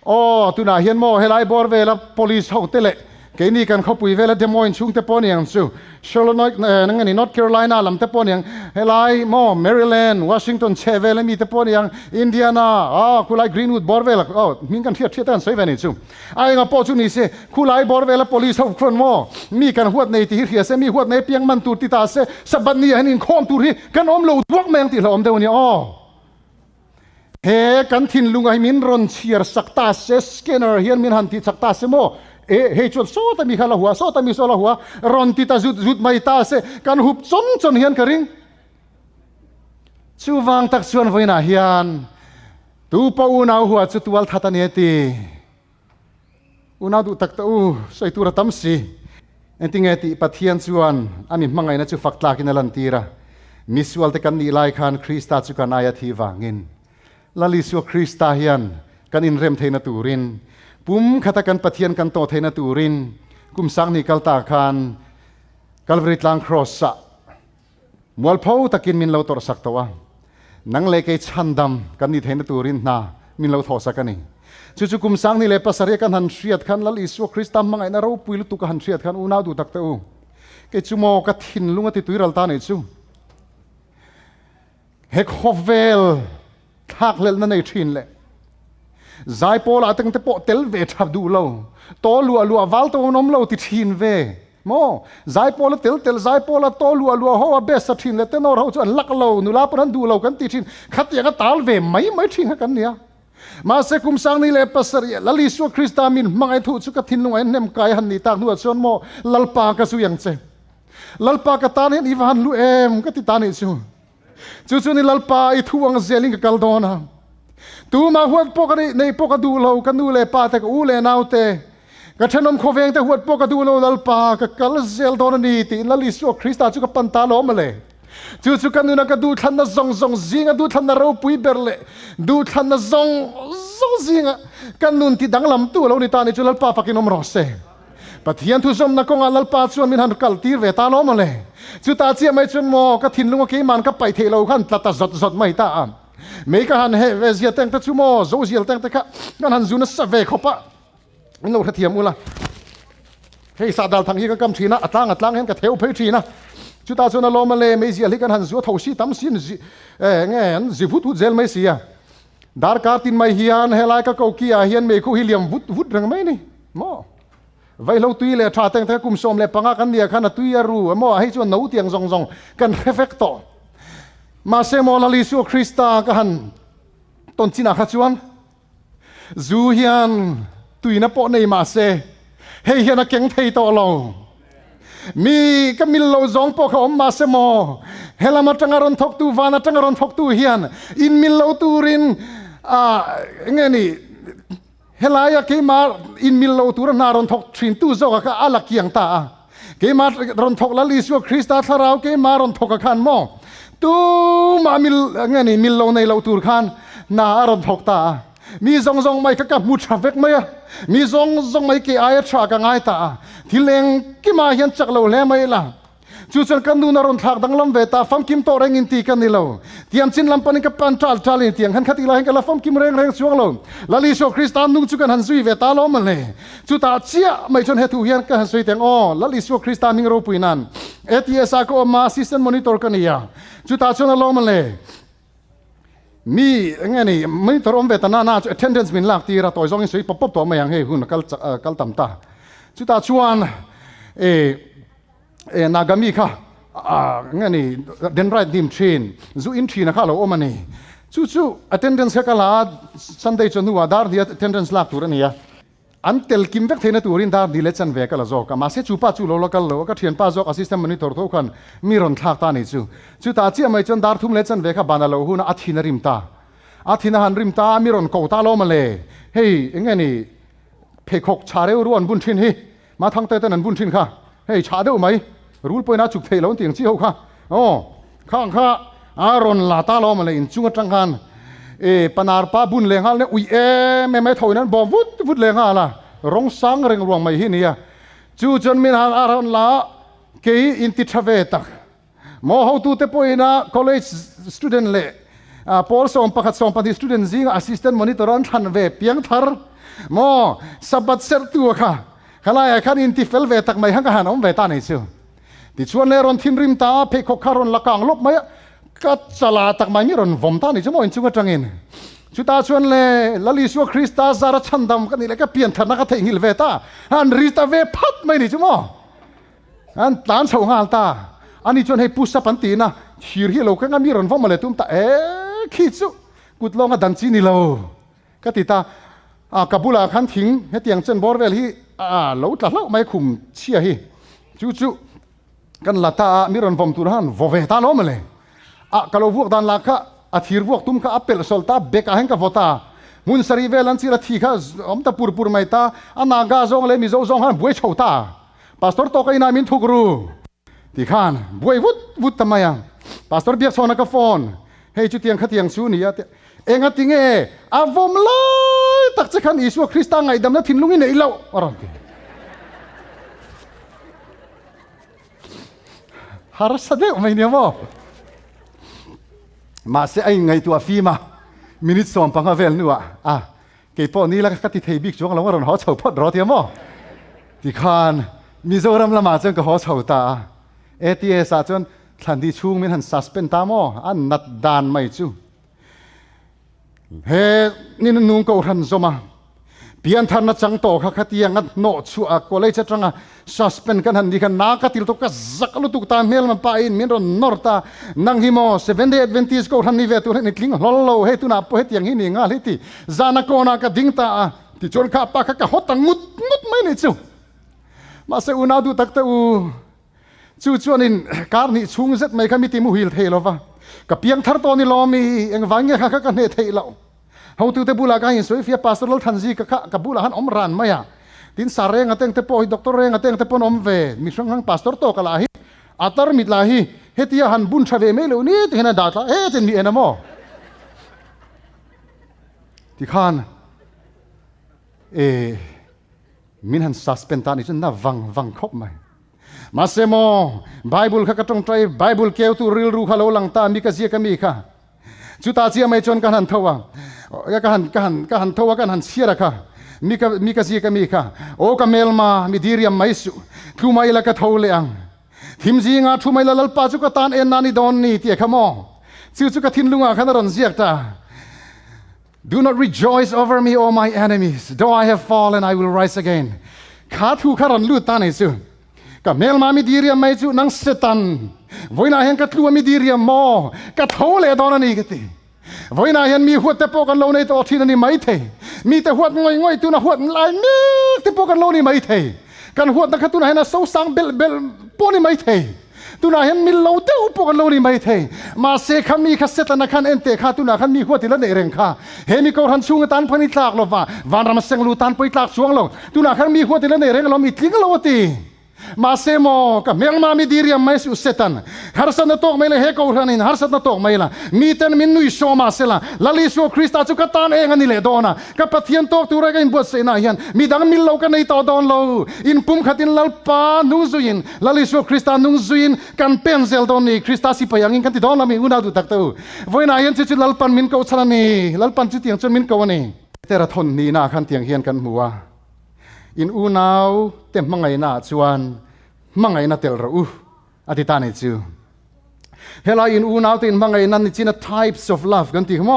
A: โอ้ตัวน่าเฮียนโมเฮลัยบอร์เวล police ห้องเตะเกนี่กันเขาปุยเวลเดโมอินชุงเตปอนี่ยังจู่ชาร์ลนอยนั่งนี่ North Carolina ลำเตปอนี่ยังเฮลัยโม Maryland Washington เชเวลมีเตปอนี่ยังอินเดียนาคุไล Greenwood บอร์เวลมีกันเทียบกันใส่เวนี่จู่ไอ้งาปอจุนี่เสคุไลบอร์เวล police ห้องคนโมมีกันหัวในที่เฮียเสมีหัวในเปียงมันตูติตาเสสบันนี่หันอินคอมตูรีกันอมโลดวกแมงติเราอมเดวนี่เฮกันทินลุงไอมินรอนเชียร์สักตาเซสเกนเนอร์เฮียนมินหันติสักตาเซโมเฮจวนโซตามีขลาหัวโซตามีโซลาหัวรอนติตาจุดไม่ตาเซกันหุบจนเฮียนกระริงชูวังตักชวนไว้น่ะเฮียนตูปอูนาวหัวจุดวัลทัตเนียตีอูนาวดูตักตูใส่ตัวตั้มสีเอ็นติงเอติปัทเทียนชวนอามิมังไงนะจูฟักตากินลันตีระมิสวัลเตกันนีไลคันคริสตาจุกันอายทีวังินลาลิสวคริสตาเฮียนกันอินเรมเทนตูรินปุ่มขัดกันปะเทียนกันโตเทนตูรินกุมสังนิกัลตาคานกัลวริตลังครอสมัวลพาวตะกินมินเลาตอสักตัวนังเลกชันดำกันนิเทนตูรินนามินเลาทอสักกันนี่จู่กุมสังนี่เลปัสเรียกันหันเชียดขันลลิสวคริสตัมมังไงนาเราปุยลุตุกหันเชียดขันอุณาดูตักเตอูเกจูโมกัดหินลุงติตุยรัลตานี่จูเฮกฮอฟเวลทักเลนนั่นในทินเลยใจโปลาตั้งแต่ปอเตลเวทับดูเราโตลัววัลโตนมเราติทินเวโมใจโปลาเตลใจโปลาโตลัวหัวเบสทินเลยเตนอเราจะลักเรานุลาปนันดูเรากันติทินขัดยังก็ตาลเวไม่ทิ้งกันเนี่ยมาเสกุมสังนี่เลยปัสเรียลลิสวคริสตามินมังไอทุสุกทินลงไอเนมกายหันนี่ตากนัวชนโมลัลปากสุยังเซลัลปากตาเนี่ยอีวันลูก็ติตานี่จู่นี่ลัลปาอีทุ่งเซลิงกัลโดนาตูมาหัวปกในปกดูเรากันดูเลยป้าแต่กูเลยนาวเตกระชนมโคเวงแต่หัวปกดูเราลัลปากับกัลเซลโดนานีติลลิสวคริสตาจุกปันตาล้อมเลยจู่กันดูนักดูทันน่ะซงซิงดูทันน่ะเราปุยเบร์เลดูทันน่ะซงซิงกันนุนที่ดังลำตัวเราในตาในจุลัลปาฟักินอมรอเซปะเทียนทุจมนักงานลัลปาชวนมินหันกัลตีเวตาล้อมเลยจู่ตาเจียไม่ชนโมก็ทิ้งลุงก็มันก็ไปเทเราขันตัดจดไม่ตาไม่ก็หันเฮเวเซียแต่งแต่ชั่วโมงโซเชียลแต่งแต่ก็กันหันจูนัสเวขบปะมันเราเทียมอุละเฮ้ยสาดาลทางนี้ก็กำชีนะอัตลังเห็นกับเทวเพชีนะจุดตาชนเรามาเลยไม่เสียที่กันหันจูทวีตั้มสินเงี้ยจีฟุตเจลไม่เสียดาร์การ์ตินไม่เฮียนเฮลัยก็เกากี้เฮียนไม่คู่ฮิเลียมวุดเรื่องไม่นี่โม่ไว้เราตุยเลยชาแต่งแต่กุมสมเลยปังกันเดียขันตุยรู้โม่ให้ชวนหนูเตียงซงกันเอฟเฟกต์ต่อมาเซโมลาลิสุคริสตากันต้นจินาขจวนจูเฮียนตุยนับปอในมาเซเฮียนเก่งเทยต่อเรามีก็มีเราจงปอกเขามาเซโมเฮลามาจังอรอนทกตูวานาจังอรอนทกตูเฮียนอินมิลเราตูรินเงี้ยนี่เฮลายาเกมาอินมิลเราตูรนารอนทกทรินตูโซกะอาลักยังตาเกมารอนทกลาลิสุคริสตาทาราวเกมารอนทกกันโม tu ma mil nge ni mil lo nei lo tur khan na aron thok ta mi zong zong mai ka mu thavek mai mi zong zong mai ke ai tha ka ngai ta thileng ki ma hian chak lo le mai la chu chal kan nu na ron thak dang lam ve ta fam kim to reng in ti kan ni lo tiam chin lam panin ka pan tal tal in tiang han khati la hen ka la fam kim reng reng chuang lo la li so kristan nu chu kan han zui ve ta lo man le chu ta chia mai chon he thu hian ka han sui teng o la li so kristan ning ro puinan ats a ko ma assistant monitor kan ya chu ta chon lo man le mi ngani monitor om ve ta na attendance min lak ti ra toy zong in sui pop to ma yang he hun kal tam ta chu ta chuan nagami kha ngani den right dim train zu in thina kha lo omani chu attendance ka kala sunday chonu adar dia attendance lak tur ania antel kim vek thena turin dar dile chan ve kala zo ka ma se chu pa chu lo lokal lo ka thian pa zo assistant monitor tho khan mi ron thak ta ni chu ta chi mai chon dar thum le chan ve kha bana lo hu na athina rim ta athina han rim ta mi ron ko ta lo ma le hei ngani phekok chare ruan bun thin hi ma thang te tan bun thin kha hei cha deu mai rule point na chuk thei lo tiang chi ho kha khang kha aron la ta lo ma le in chunga tang khan panar pa bun le ngal ne ui me thoi nan bo vut le nga la rong sang reng ruang mai hi nia chu chon min han aron la ke in ti thave tak mo ho tu te poina college student le Paul som pakhat som pati student zing assistant monitor an than ve piang thar mo sabat ser tu kha khala khan in ti fel ve tak mai hang ka han om ve ta nei chu ti chuan le ron thin rim ta phe kho kharon lakang lop mai ka chala tak mai mi ron vom ta ni chmo in chu ka tangin chu ta chuan le lali su krista zara chandam ka ni le ka pian thana ka thei ngil ve ta han ri ta ve phat mai ni chmo an tan chho ngal ta ani chuan hei pusa pan ti na thir hi lo ka nga mi ron vom le tum ta khi chu kut longa dan chi ni lo ka ti ta kabula khan thing he tiang chen bor vel hi lo tla lo mai khum chia hi chu kan lata mi ron vom tur han vo ve ta lo male kalo vuak dan la kha athir vuak tum kha apel solta beka hen ka vota mun sari velan chi la thi kha om ta pur mai ta anaga zong le mi zo zong han buai chhota pastor to kai na min thukru ti khan buai vut tamaya pastor biak sona ka phone hei chu tiang khatiang chu ni ya enga tinge avom lai tak che khan isu krista ngai dam na thin lungi nei lo aron harasade mai ne mo ma se ai ngai tu afima minute som panga vel nuwa ke po ni la ka ti thei bik chuang lo ron ho chho phot ro ti mo ti khan mizoram lama chang ka ho chho ta ats a chon thlan di chung min han suspend ta mo an nat dan mai chu he ni nung ko ran zoma pian than na chang to kha khatiang at no chu a college atanga suspend kan han di kan na ka til to ka zak lu tu ta mel ma pa in min ron norta nang hi mo 7 day adventist ko ran ni ve tu ni tling lolo he tu na po he tiang hi ni nga li ti zana ko na ka ding ta ti chon kha pa ka hotang mut mai ni chu ma se una du tak ta u chu chuan in kar ni chung zet mai kha mi ti mu hil thei lo wa ka piang thar to ni lo mi eng wange kha ka ne thei lo how tu te bula ka hin soi fia pastoral thanji ka bula han om ran maya tin sare nga teng te po doctor re nga teng te pon om ve mi sang hang pastor to kala hi atar mit la hi hetia han bun thave me lo ni te hena data chen mi enamo ti khan min han suspend ta ni chen na wang khop mai masemo bible kha ka tong trai bible keu tu ril ru khalo lang ta mi ka zia ka mi kha chu ta chia mai chon kan han thowa ka han thowa kan han siara kha mi ka zia ka mi kha o ka melma mi diriam mai su thu mai la ka thole ang thim ji nga thu mai la lal pa chu ka tan en nani don ni ti khamo chu ka thin lunga khan ron ziak ta do not rejoice over me o my enemies though I have fallen I will rise again kha thu kha ron lu ta nei chu ka mel ma mi diria mai chu nang setan voina hen ka tlu mi diria mo ka thole don ani gati voina hen mi huat te po kan lo nei to thin ani mai the mi te huat ngoi tu na huat lai mi te po kan lo ni mai the kan huat na ka tu na hen so sang bel po ni mai the tu na hen mi lo te po kan lo ni mai the ma se khami kha setan khan ente kha tu na khan mi huat ti la nei reng kha he mi ko han chung tan phani tlak lo wa van ram seng lu tan poi tlak chuang lo tu na khan mi huat ti la nei reng lo mi tling lo ti มาเซโมกับเมลมามีดีเรียมไม่สุเซตันฮาร์สันตกไม่เลยเฮกเอาทันินฮาร์สันตกไม่ละมีเต็นมินนุยโชมาเซละลาลิโซคริสต์จุกตานเองอันนี้เลยโดนะกับพัทยันตกตัวเรกันบวชเสนายันมีดังมิลโลกันในต่อดอนโลอินปุ่มขัดินลลปานุซุยินลาลิโซคริสต์นุซุยินกันเป็นเซลดอนนี่คริสต์สิพยังกันที่ดอนละมีอุณาดูตักตัววันนั้นยันจุดลลปันมินเกาชนะนี่ลลปันจุดยังจนมินเกานี่แต่ละทนนี่น่าขันเตียงเฮียนกันหัวอินอูนาวเต็มมังไงน่าชวนมังไงน่าเตลรูอธิตานิจูเฮลาอินอูนาวตินมังไงนั่นนี่จีน่า types of love กันที่ขโม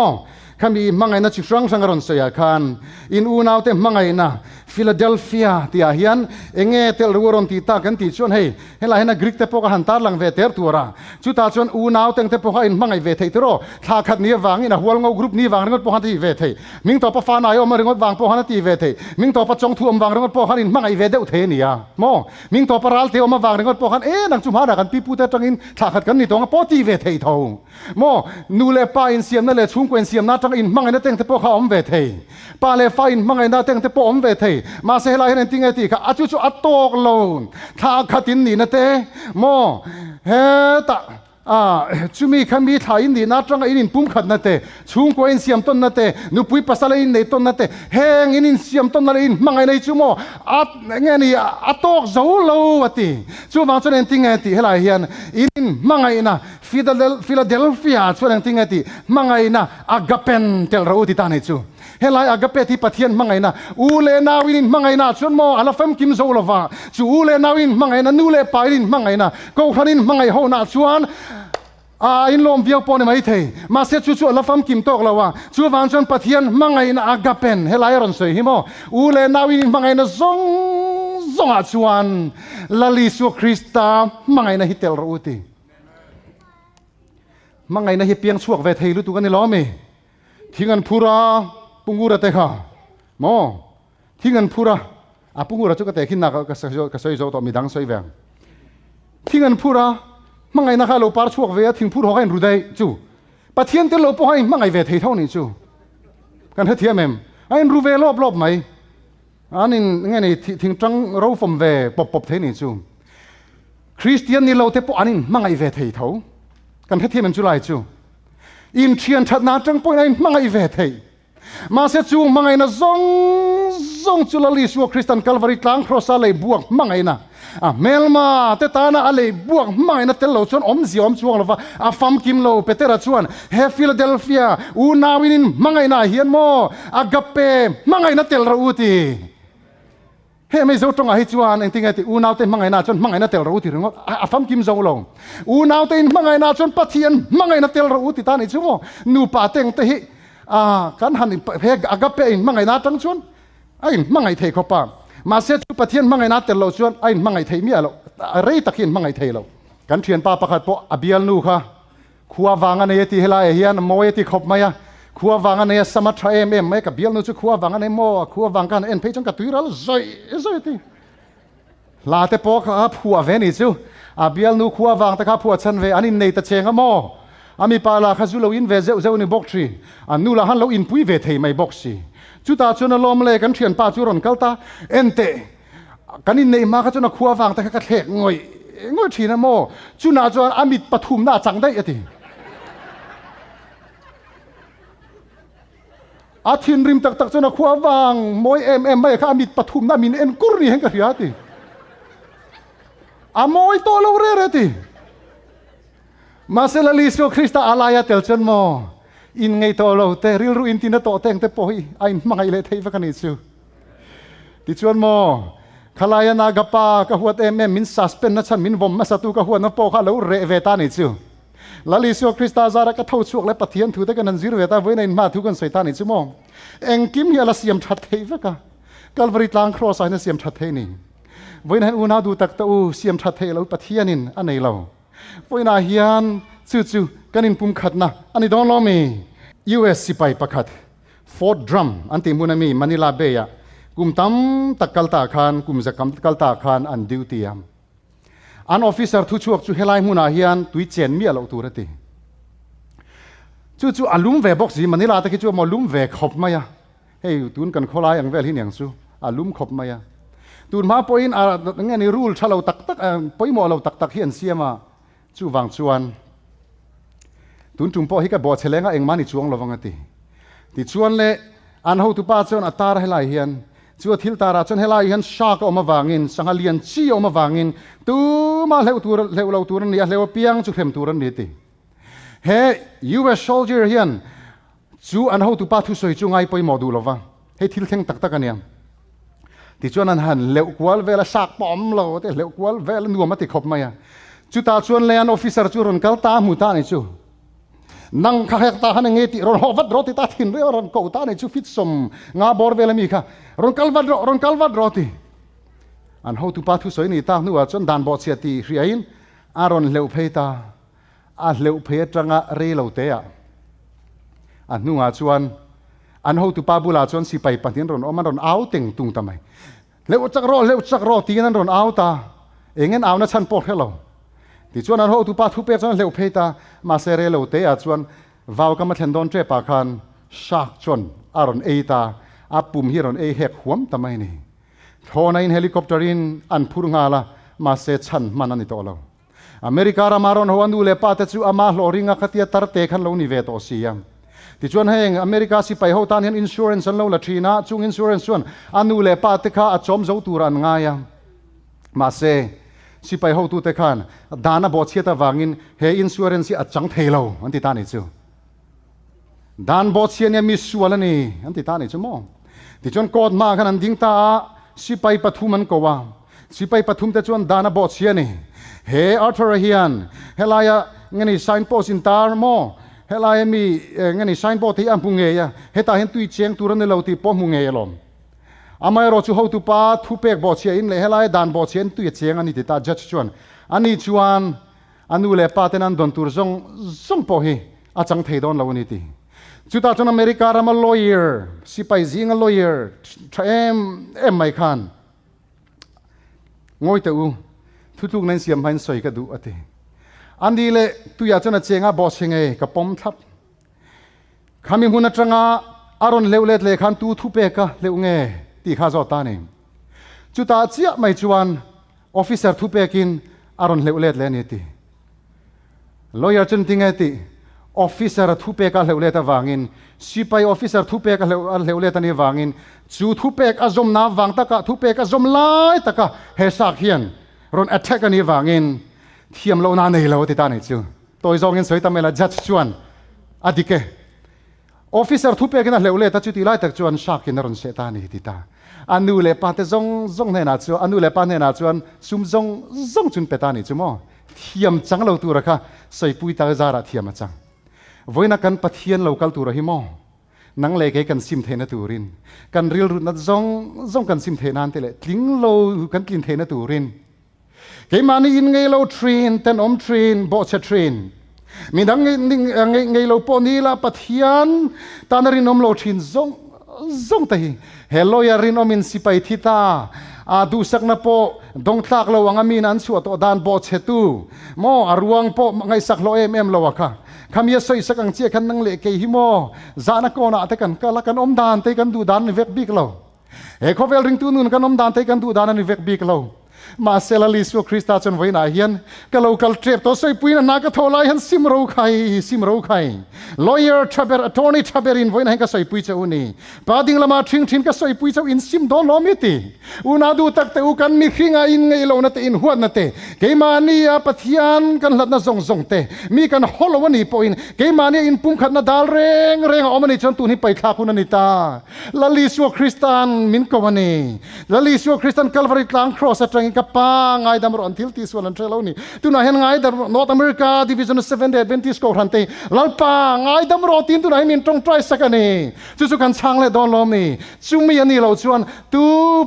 A: ขมีมังไงน่าชิครั้งสังกรณ์เสียคันอินอูนาวเต็มมังไงน่าฟิลาเดลฟียที่อาเฮียนเองเตลรูรอนที่ตากันที่ชวนเฮลาเฮน่ากรีกเตปโกหันตาลังเวเตอร์ตัวระจุดตาชวนอูนาวเต็มเตปโกอินมังไงเวเทตโรท่าขัดนี้วางอินะหัวงอกรุ๊ปนี้วางเรื่องปกติเวเทมิงต่อปะฟานายอมาเรื่องวางปกติเวเทมิงต่อปะจงทุ่มวางเรื่องปกติมังไงเวเดอุเทนียโมมิงต่อปะรัลเทอมาวางเรื่องปกตินังจุมาดากันปีปูเตจังอินท่าขัดกันนี่ตัวปกติเวเททาวโมนูเลปาอินเสียมนั่นเลยชุ่มกวนเสียมน่าจังอินมังไงนั่นเต็งเตปโกเขาอมเวเทปาเลฟาอินมังไงน่าเต็งเตปโกอมเวเทมาเซลาเฮนติงไอตีค่ะอาจุอัตโตกโลนท่าขัดินนี่นะเตโมเฮตาจุมีขมีถ่ายนี่นัดจังอินปุ่มขัดนั่นเตชุ่มกวนเสียมต้นนั่นเตนุปุยปัสสาวะอินในต้นนั่นเตเฮงอินเสียมต้นนั่นอินมังไงในจุโมอัดเงี้ยนี่อัตโตกโซโลวติจุวางจนเอ็นติงไอตีเฮลาเฮียนอินมังไงนะฟิลาเดลฟียจนเอ็นติงไอตีมังไงนะอากาเปนเทลรูติตานิจูเฮลายอากาเปที่พัทยันมังไงนะอูเลนาวินมังไงนะชวนโมอัลฟัมกิมโซลวาจูอูเลนาวินมังไงนะนูเลปายินมังไงนะกูขันินมังไงโหนาชวนอินลมเวียวปอนไม่เทมาเสียจู่ๆอัลฟัมกิมโตกแล้วว่าจู่วันจนพัทยันมังไงนะอากาเปนเฮลายรอนเซฮิโมอูเลนาวินมังไงนะซงอาชวนลาลิสุคริสตามังไงนะฮิเตลรูติมังไงนะฮิเปียงชวกเวทีรู้ตัวกันนี่ล้อมีทิ้งกันพูระปุงกุระเตค่ะโมทิ้งกันพูระปุงกุระจุกเตะขึ้นนักก็สอยโจต่อมีดังสอยแวงทิ้งกันพูระมังไงนะข้าเราปาร์ชวกเวทิ้งพูระให้รู้ได้จู่ปะเทียนเตลเราพอให้มังไงเวทีเท่านี้จู่กันเทียมเอ็มไอ้รู้เวรอบไหมอันนี้ไงนี่ทิ้งจังเราฟมเวปบเทนี่จู่คริสเตียนนี่เราเทปอันนี้มังไงเวทีเท่ากันเทียมเอ็มจุไลจู่อินเทียนชัดนาจังปอยไอ้มังไงเวทีมาเสียจูมังไงนะซงจุลลิสัวคริสตันคัลวารีตลังครอสอะไรบวกมังไงนะเมลมาเตตานะอะไรบวกมังไงนะเตลโลชวนอมเสียอมชวงละว่าฟัมกิมโลเปเตระชวนเฮฟิลาเดลฟียอูนาวินินมังไงนะเฮียนโมอากาเปมังไงนะเตลรูตีเฮ้ไม่รู้ตรงไหนจวนเองที่ไงที่อูนาวเต็มมังไงนะจนมังไงนะเตลรูตีเรื่องว่าฟัมกิมโซลงอูนาวเต็มมังไงนะจนปัทยันมังไงนะเตลรูตีตานี่ชั่วโมนูป่าเต็งเตหิกันหันเพกอากาเปอินมังไงนาจังชวนไอ้มังไงเทเขาป่ามาเสียจุปะเทียนมังไงนาเตลเราชวนไอ้มังไงเทมีอะไรอะไรตะเคียนมังไงเทเรากันเทียนป้าประกาศพออเบียลนูค่ะขัววางอันนี้ที่เฮลาเฮียนโมเอที่ขบมาขัววางอันนี้สมัตรเอ็มไม่กับเบียลนูจะขัววางอันนี้โมขัววางกันเอ็นเพจังกับตุยรัลซอยที่ลาเตปอกครับขัวเวนิจูอเบียลนูขัววางแต่ครับขัวชันเวอันนี้ในตะเชงโมอามีปาลาขจุลวินเวเซลในบ็อกซีอันนู้ละฮันเราอินปุยเวทีไม่บ็อกซีจุดตาชนลมเลยกันเทียนป้าจุรนกัลตาเอ็นเตกันอินในมาขจนขัวฟังแต่กระเทกงอยทีนะโมจุนาจวนอามิดปฐุมน่าจังได้ทีอาทินริมตักจนขัวฟังมวยไม่ข้าอามิดปฐุมน่ามินเอ็นกุรีเห็นกันเหี้ยทีมวยโตเราเร่ทีมาเซลลิสโอคริสต์อาลายาเตลชันโมอินไงโตโลเตริลรูอินตินโตเตงเตปอยไอมังไงเลเทฟกันนิจูติชวนโมขลายนากปากะหัวเอ็มมินซัสเป็นนัชมินวมมาสตูกะหัวนปอข้าเลวเรเวตานิจูลลิสโอคริสต์อาซาระกะทาวชวกและปะเทียนถูแต่กันนันซิรเวตาเวนันมาทุกันใส่ตานิจูโมเอ็งกิมเฮลาเซียมชัดเทฟกะกัลวริตลางครอสไอเนเซียมชัดเทนี่เวนันอูนาดูตักตะอูเซียมชัดเทแล้วปะเทียนินอันไหนเราพวกนาเฮียนจู่ๆกันอินปุ่มขัดนะอันนี้ต้องล้อมี US สิไปประคัด Fort Drum อันที่มุนมีมะนิลาเบียกุมตั้มตักกัลตาคานกุมจะกัมกัลตาคานอันดิวตียมอันออฟฟิเซอร์ทุชวกจู่เฮลัยมุนาเฮียนตุยเจนมีอะไรตัวรตีจู่ๆอันลุ่มเวบอกสิมะนิลาตะกี้จู่มอลุ่มเวขบมายะเฮ้ยตุนกันขอลายอย่างเวลที่เหนียงสู้อันลุ่มขบมายะ ตูนมาปอยน์งั้นนี่รูลชะเราตักปอยหมอเราตักเฮียนเสียมาจู่วังชวนตุนจุ่มพอให้กับบอดเฉลงเองมานี่ช่วงระวังตีติชวนเละอันเขาตุป้าชวนอัตราให้ลายเฮียนชัวทิลตาราชวนให้ลายเฮียนชากออกมาวางินสังหาเลียนชี้ออกมาวางินตูมาเลวตัวเราตัวนี้เลวเปียงจุดเข้มตัวนี้ตีเฮ้ U.S. soldier เฮียนจู่อันเขาตุป้าทุสอยจู่ไงไปหมอดูระวังให้ทิลเข่งตักกันเนี่ยติชวนอันหันเลวกวลเวลาสักปอมเราแต่เลวกวลเวลาหนัวมาติขบมาอย่างจู่ตาชวนเลยอันออฟฟิเซอร์จู่รอนกัลตาหมู่ตานี่จู่นั่งข้าเฮกตาหันเงติรอนหอวัดรอติตาถิ่นเรื่องรอนเกาตาในชูฟิตสมงาบอร์เวลมีค่ะรอนกัลวัดรอติอันเขาตุปาทุสอยนี่ตาหนูว่าจนดานบอดเสียตีเรียนอารอนเลวเพตาเลวเพจังเรเลวเตะอันหนูว่าชวนอันเขาตุปาบุลาชวนสิไปปฏิญรอนมันรอนเอาเต็งตุงทำไมเลวจักรอตีนั้นรอนเอาตาเองงั้นเอานะฉันปอกให้เราที่ชวนอันเขาตุปาทุเปจนเลวเพตามาเสเรเลวเตะชวนวาวก็มาเทนดอนเจปาคันชักชนอารอนเอตาปุ่มฮิรอนเอเฮกหวมทำไมนี่โทนในเฮลิคอปเตอรินอันพูดงาละมาเสชันมันนี่ตัวเราอเมริกาเรามารอนหัวนูเลปาเตจูอามาโลริงาคติยตาร์เตขันเรานิเวตโอซียมที่ชวนให้อเมริกาสิไปหัวตานเห็นอินชัวเรนซ์เราละทีนะจุงอินชัวเรนซ์ชวนอันนูเลปาเตข้าจอมเจ้าตูรันง่ายมาเสสิไปหัวตูเตขันดานาบอดเชียตาวางินเฮอินชัวเรนซ์อัดจังเทเราอันที่ตานี่จูดานบอดเชียเนี่ยมีส่วนนี่อันที่ตานี่จูมองที่ชวนกอดมาขนาดดิ้งตาสิไปปฐุมันก็ว่าสิไปปฐุมแต่ชวนดานาบอดเชียนี่เฮอัลทรเฮียนเฮลายเงี้ยนี่ไซน์โพสินตาร์โมเฮลายมีเงี้ยนี่ไซน์โพที่อันพุงเงียเฮตาเห็นตุยเชียงตุรันในเราที่ป้อมุงเงียลมอามายรอจูเขาตุป้าทุเปกบอดเชียอินเลยเฮลายดานบอดเชียนตุยเชียงอันนี้ที่ตาจัดชวนอันนี้ชวนอันนู้เลยป้าเตนันดอนตุรซงป้อเฮอาจังเทดอนเราวันนี้ที่จุดตาจนอเมริกาเรามา lawyer สิไปซิงa lawyer ไม่คันงอยเตอูทุกๆนั้นเสียมพันสวยกระดูอันนี้อันนี้เลยตุยาจนเจงาบอสเงกับปอมทับคำมีหุ่นจังอารอนเลวเล็ดเลยคันตูทุเปกะเลวเงตีข้าจอตานี่จุดตาเจียไม่จวนออฟฟิเซอร์ทุเปกินอารอนเลวเล็ดเลยนี่ตี lawyer จนทิ้งไงตีออฟฟิเซอร์ทุเปกะเลวเล็ดวางินสิไปออฟฟิเซอร์ทุเปกะเลวเล็ดนี่วางินจูทุเปกอจอมน้าวางตะกะทุเปกอจอมไล่ตะกะเฮสักเฮียนรอนแอทแทกกันนี่วางินเทียมเราหน้าในเราติดตานี่จูตัวจองเงินสวยทำไมล่ะจัดชวนอดีเกออฟฟิเซอร์ทุเปกันเลวเล็ดจุดที่ไล่ตะชวนชักกินรอนเสตานี่ติดตาอันนู้เลปาเตจงเนน่าจูอันนู้เลปาเนน่าชวนซุ่มจงจุนเปตานี่จูมั้งเทียมจังเราตัวระค่ะใส่ปุยตาจาระเทียมจังวันนักกันพัทยานเราคัลตัวระหิมอนังเล็กกันซิมเทนตูรินกันเรียลรุ่นนั้นจงกันซิมเทนันเตเลทิ้งเรากันกินเทนตูรินเกมานี่อินไงเราเทรนเต้นอมเทรนบอชเทรนมีดังไงเราปนีละพัทยานตานรินอมเราเทรนจงเตยเฮลโลยารินอมินสิไปทิตาดูสักนับโปดงทักเราวังมีนันสวดดานบอชตูโมอารวงโปไงสักโลเราวะค่ะคำยศสักอังเจียกันนั่งเล็กหิโมจานักโกนาเตกันก็ละกันอมดานเตกันดูดานนิเวกบิกเราเอโคเวลริงตูนุนกันอมดานเตกันดูดานนิเวกบิกเรามาเซลลิสวคริสตาจนไว้หนาเฮียนก็เราคัลเทรปตัวใส่ปุยนักทอลายหันซิมรู้ใครlawyer ทับเบอร์ attorney ทับเบอร์อินไว้ไหนก็ใส่ปุยเจ้านี่ปาดิ้งละมาทิ้งก็ใส่ปุยเจ้าอินซิมโดนล้อมิติอุนาดูตักเตอุกันมีขิงอินไงเรานั่นเตอินหัวนั่นเตเกมานียปัทยานกันหลัดน่ะจงเตมีกันฮอลวันนี้ปอยน์เกมานีอินปุ่มขัดน่ะดาลเร่งอมันนี่จนตุนี่ไปข้าคุณนิตาลลิสวคริสตันมินกวันนี้ลลิสวคริสตันคัลวารีตลังครอสจังกับป้าไงดำรอนทิลติสวนนั่นเทลนี่ตุน่าเห็นไงดำนอร์ทอเมริกาดิวิชั่น7 Adventist ก็ทันเตลัลป้าไงดำรอนทินตุน่าเห็นมินตรงไตรสักนี่จู่ๆกันช่างเลยดอนลมนี่จุ่มมีอันนี้เราชวนตู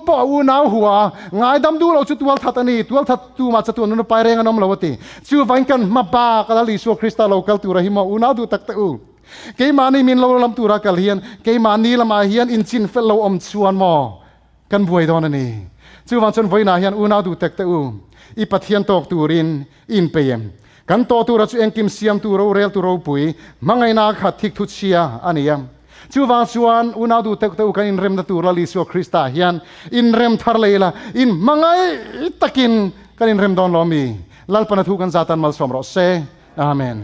A: ป้าอูน่าหัวไงดำดูเราจุดตัวทัดนี่ตัวทัดตูมาจัดตัวนั้นไปเรื่องน้ำเราติจู่วันกันมาป้ากันลิสวคริสตัลเราคัลตัวหิมะอูน่าดูตักตะอูเกมานี่มินเราลำตัวรักกันเฮียนเกมานี่ละมาเฮียนอินจินเฟลเราอมชวนมอกันบวยดอนนี่จู่วันจนไว้นาเฮียนอูน่าดูตักตะอูอีปัทยันตอกตูรินอินเปียมกันโตตูรัชเองกิมเซียมตูเราเรลตูเราปุยมังไงนาขัดทิกทุเชียอันนี้ chu wang chuan una du te kan in rem na tur la li so Krista hian in rem thar leila in mangai takin kan in rem don lo mi lalpana thu kan zatan mal som ro se amen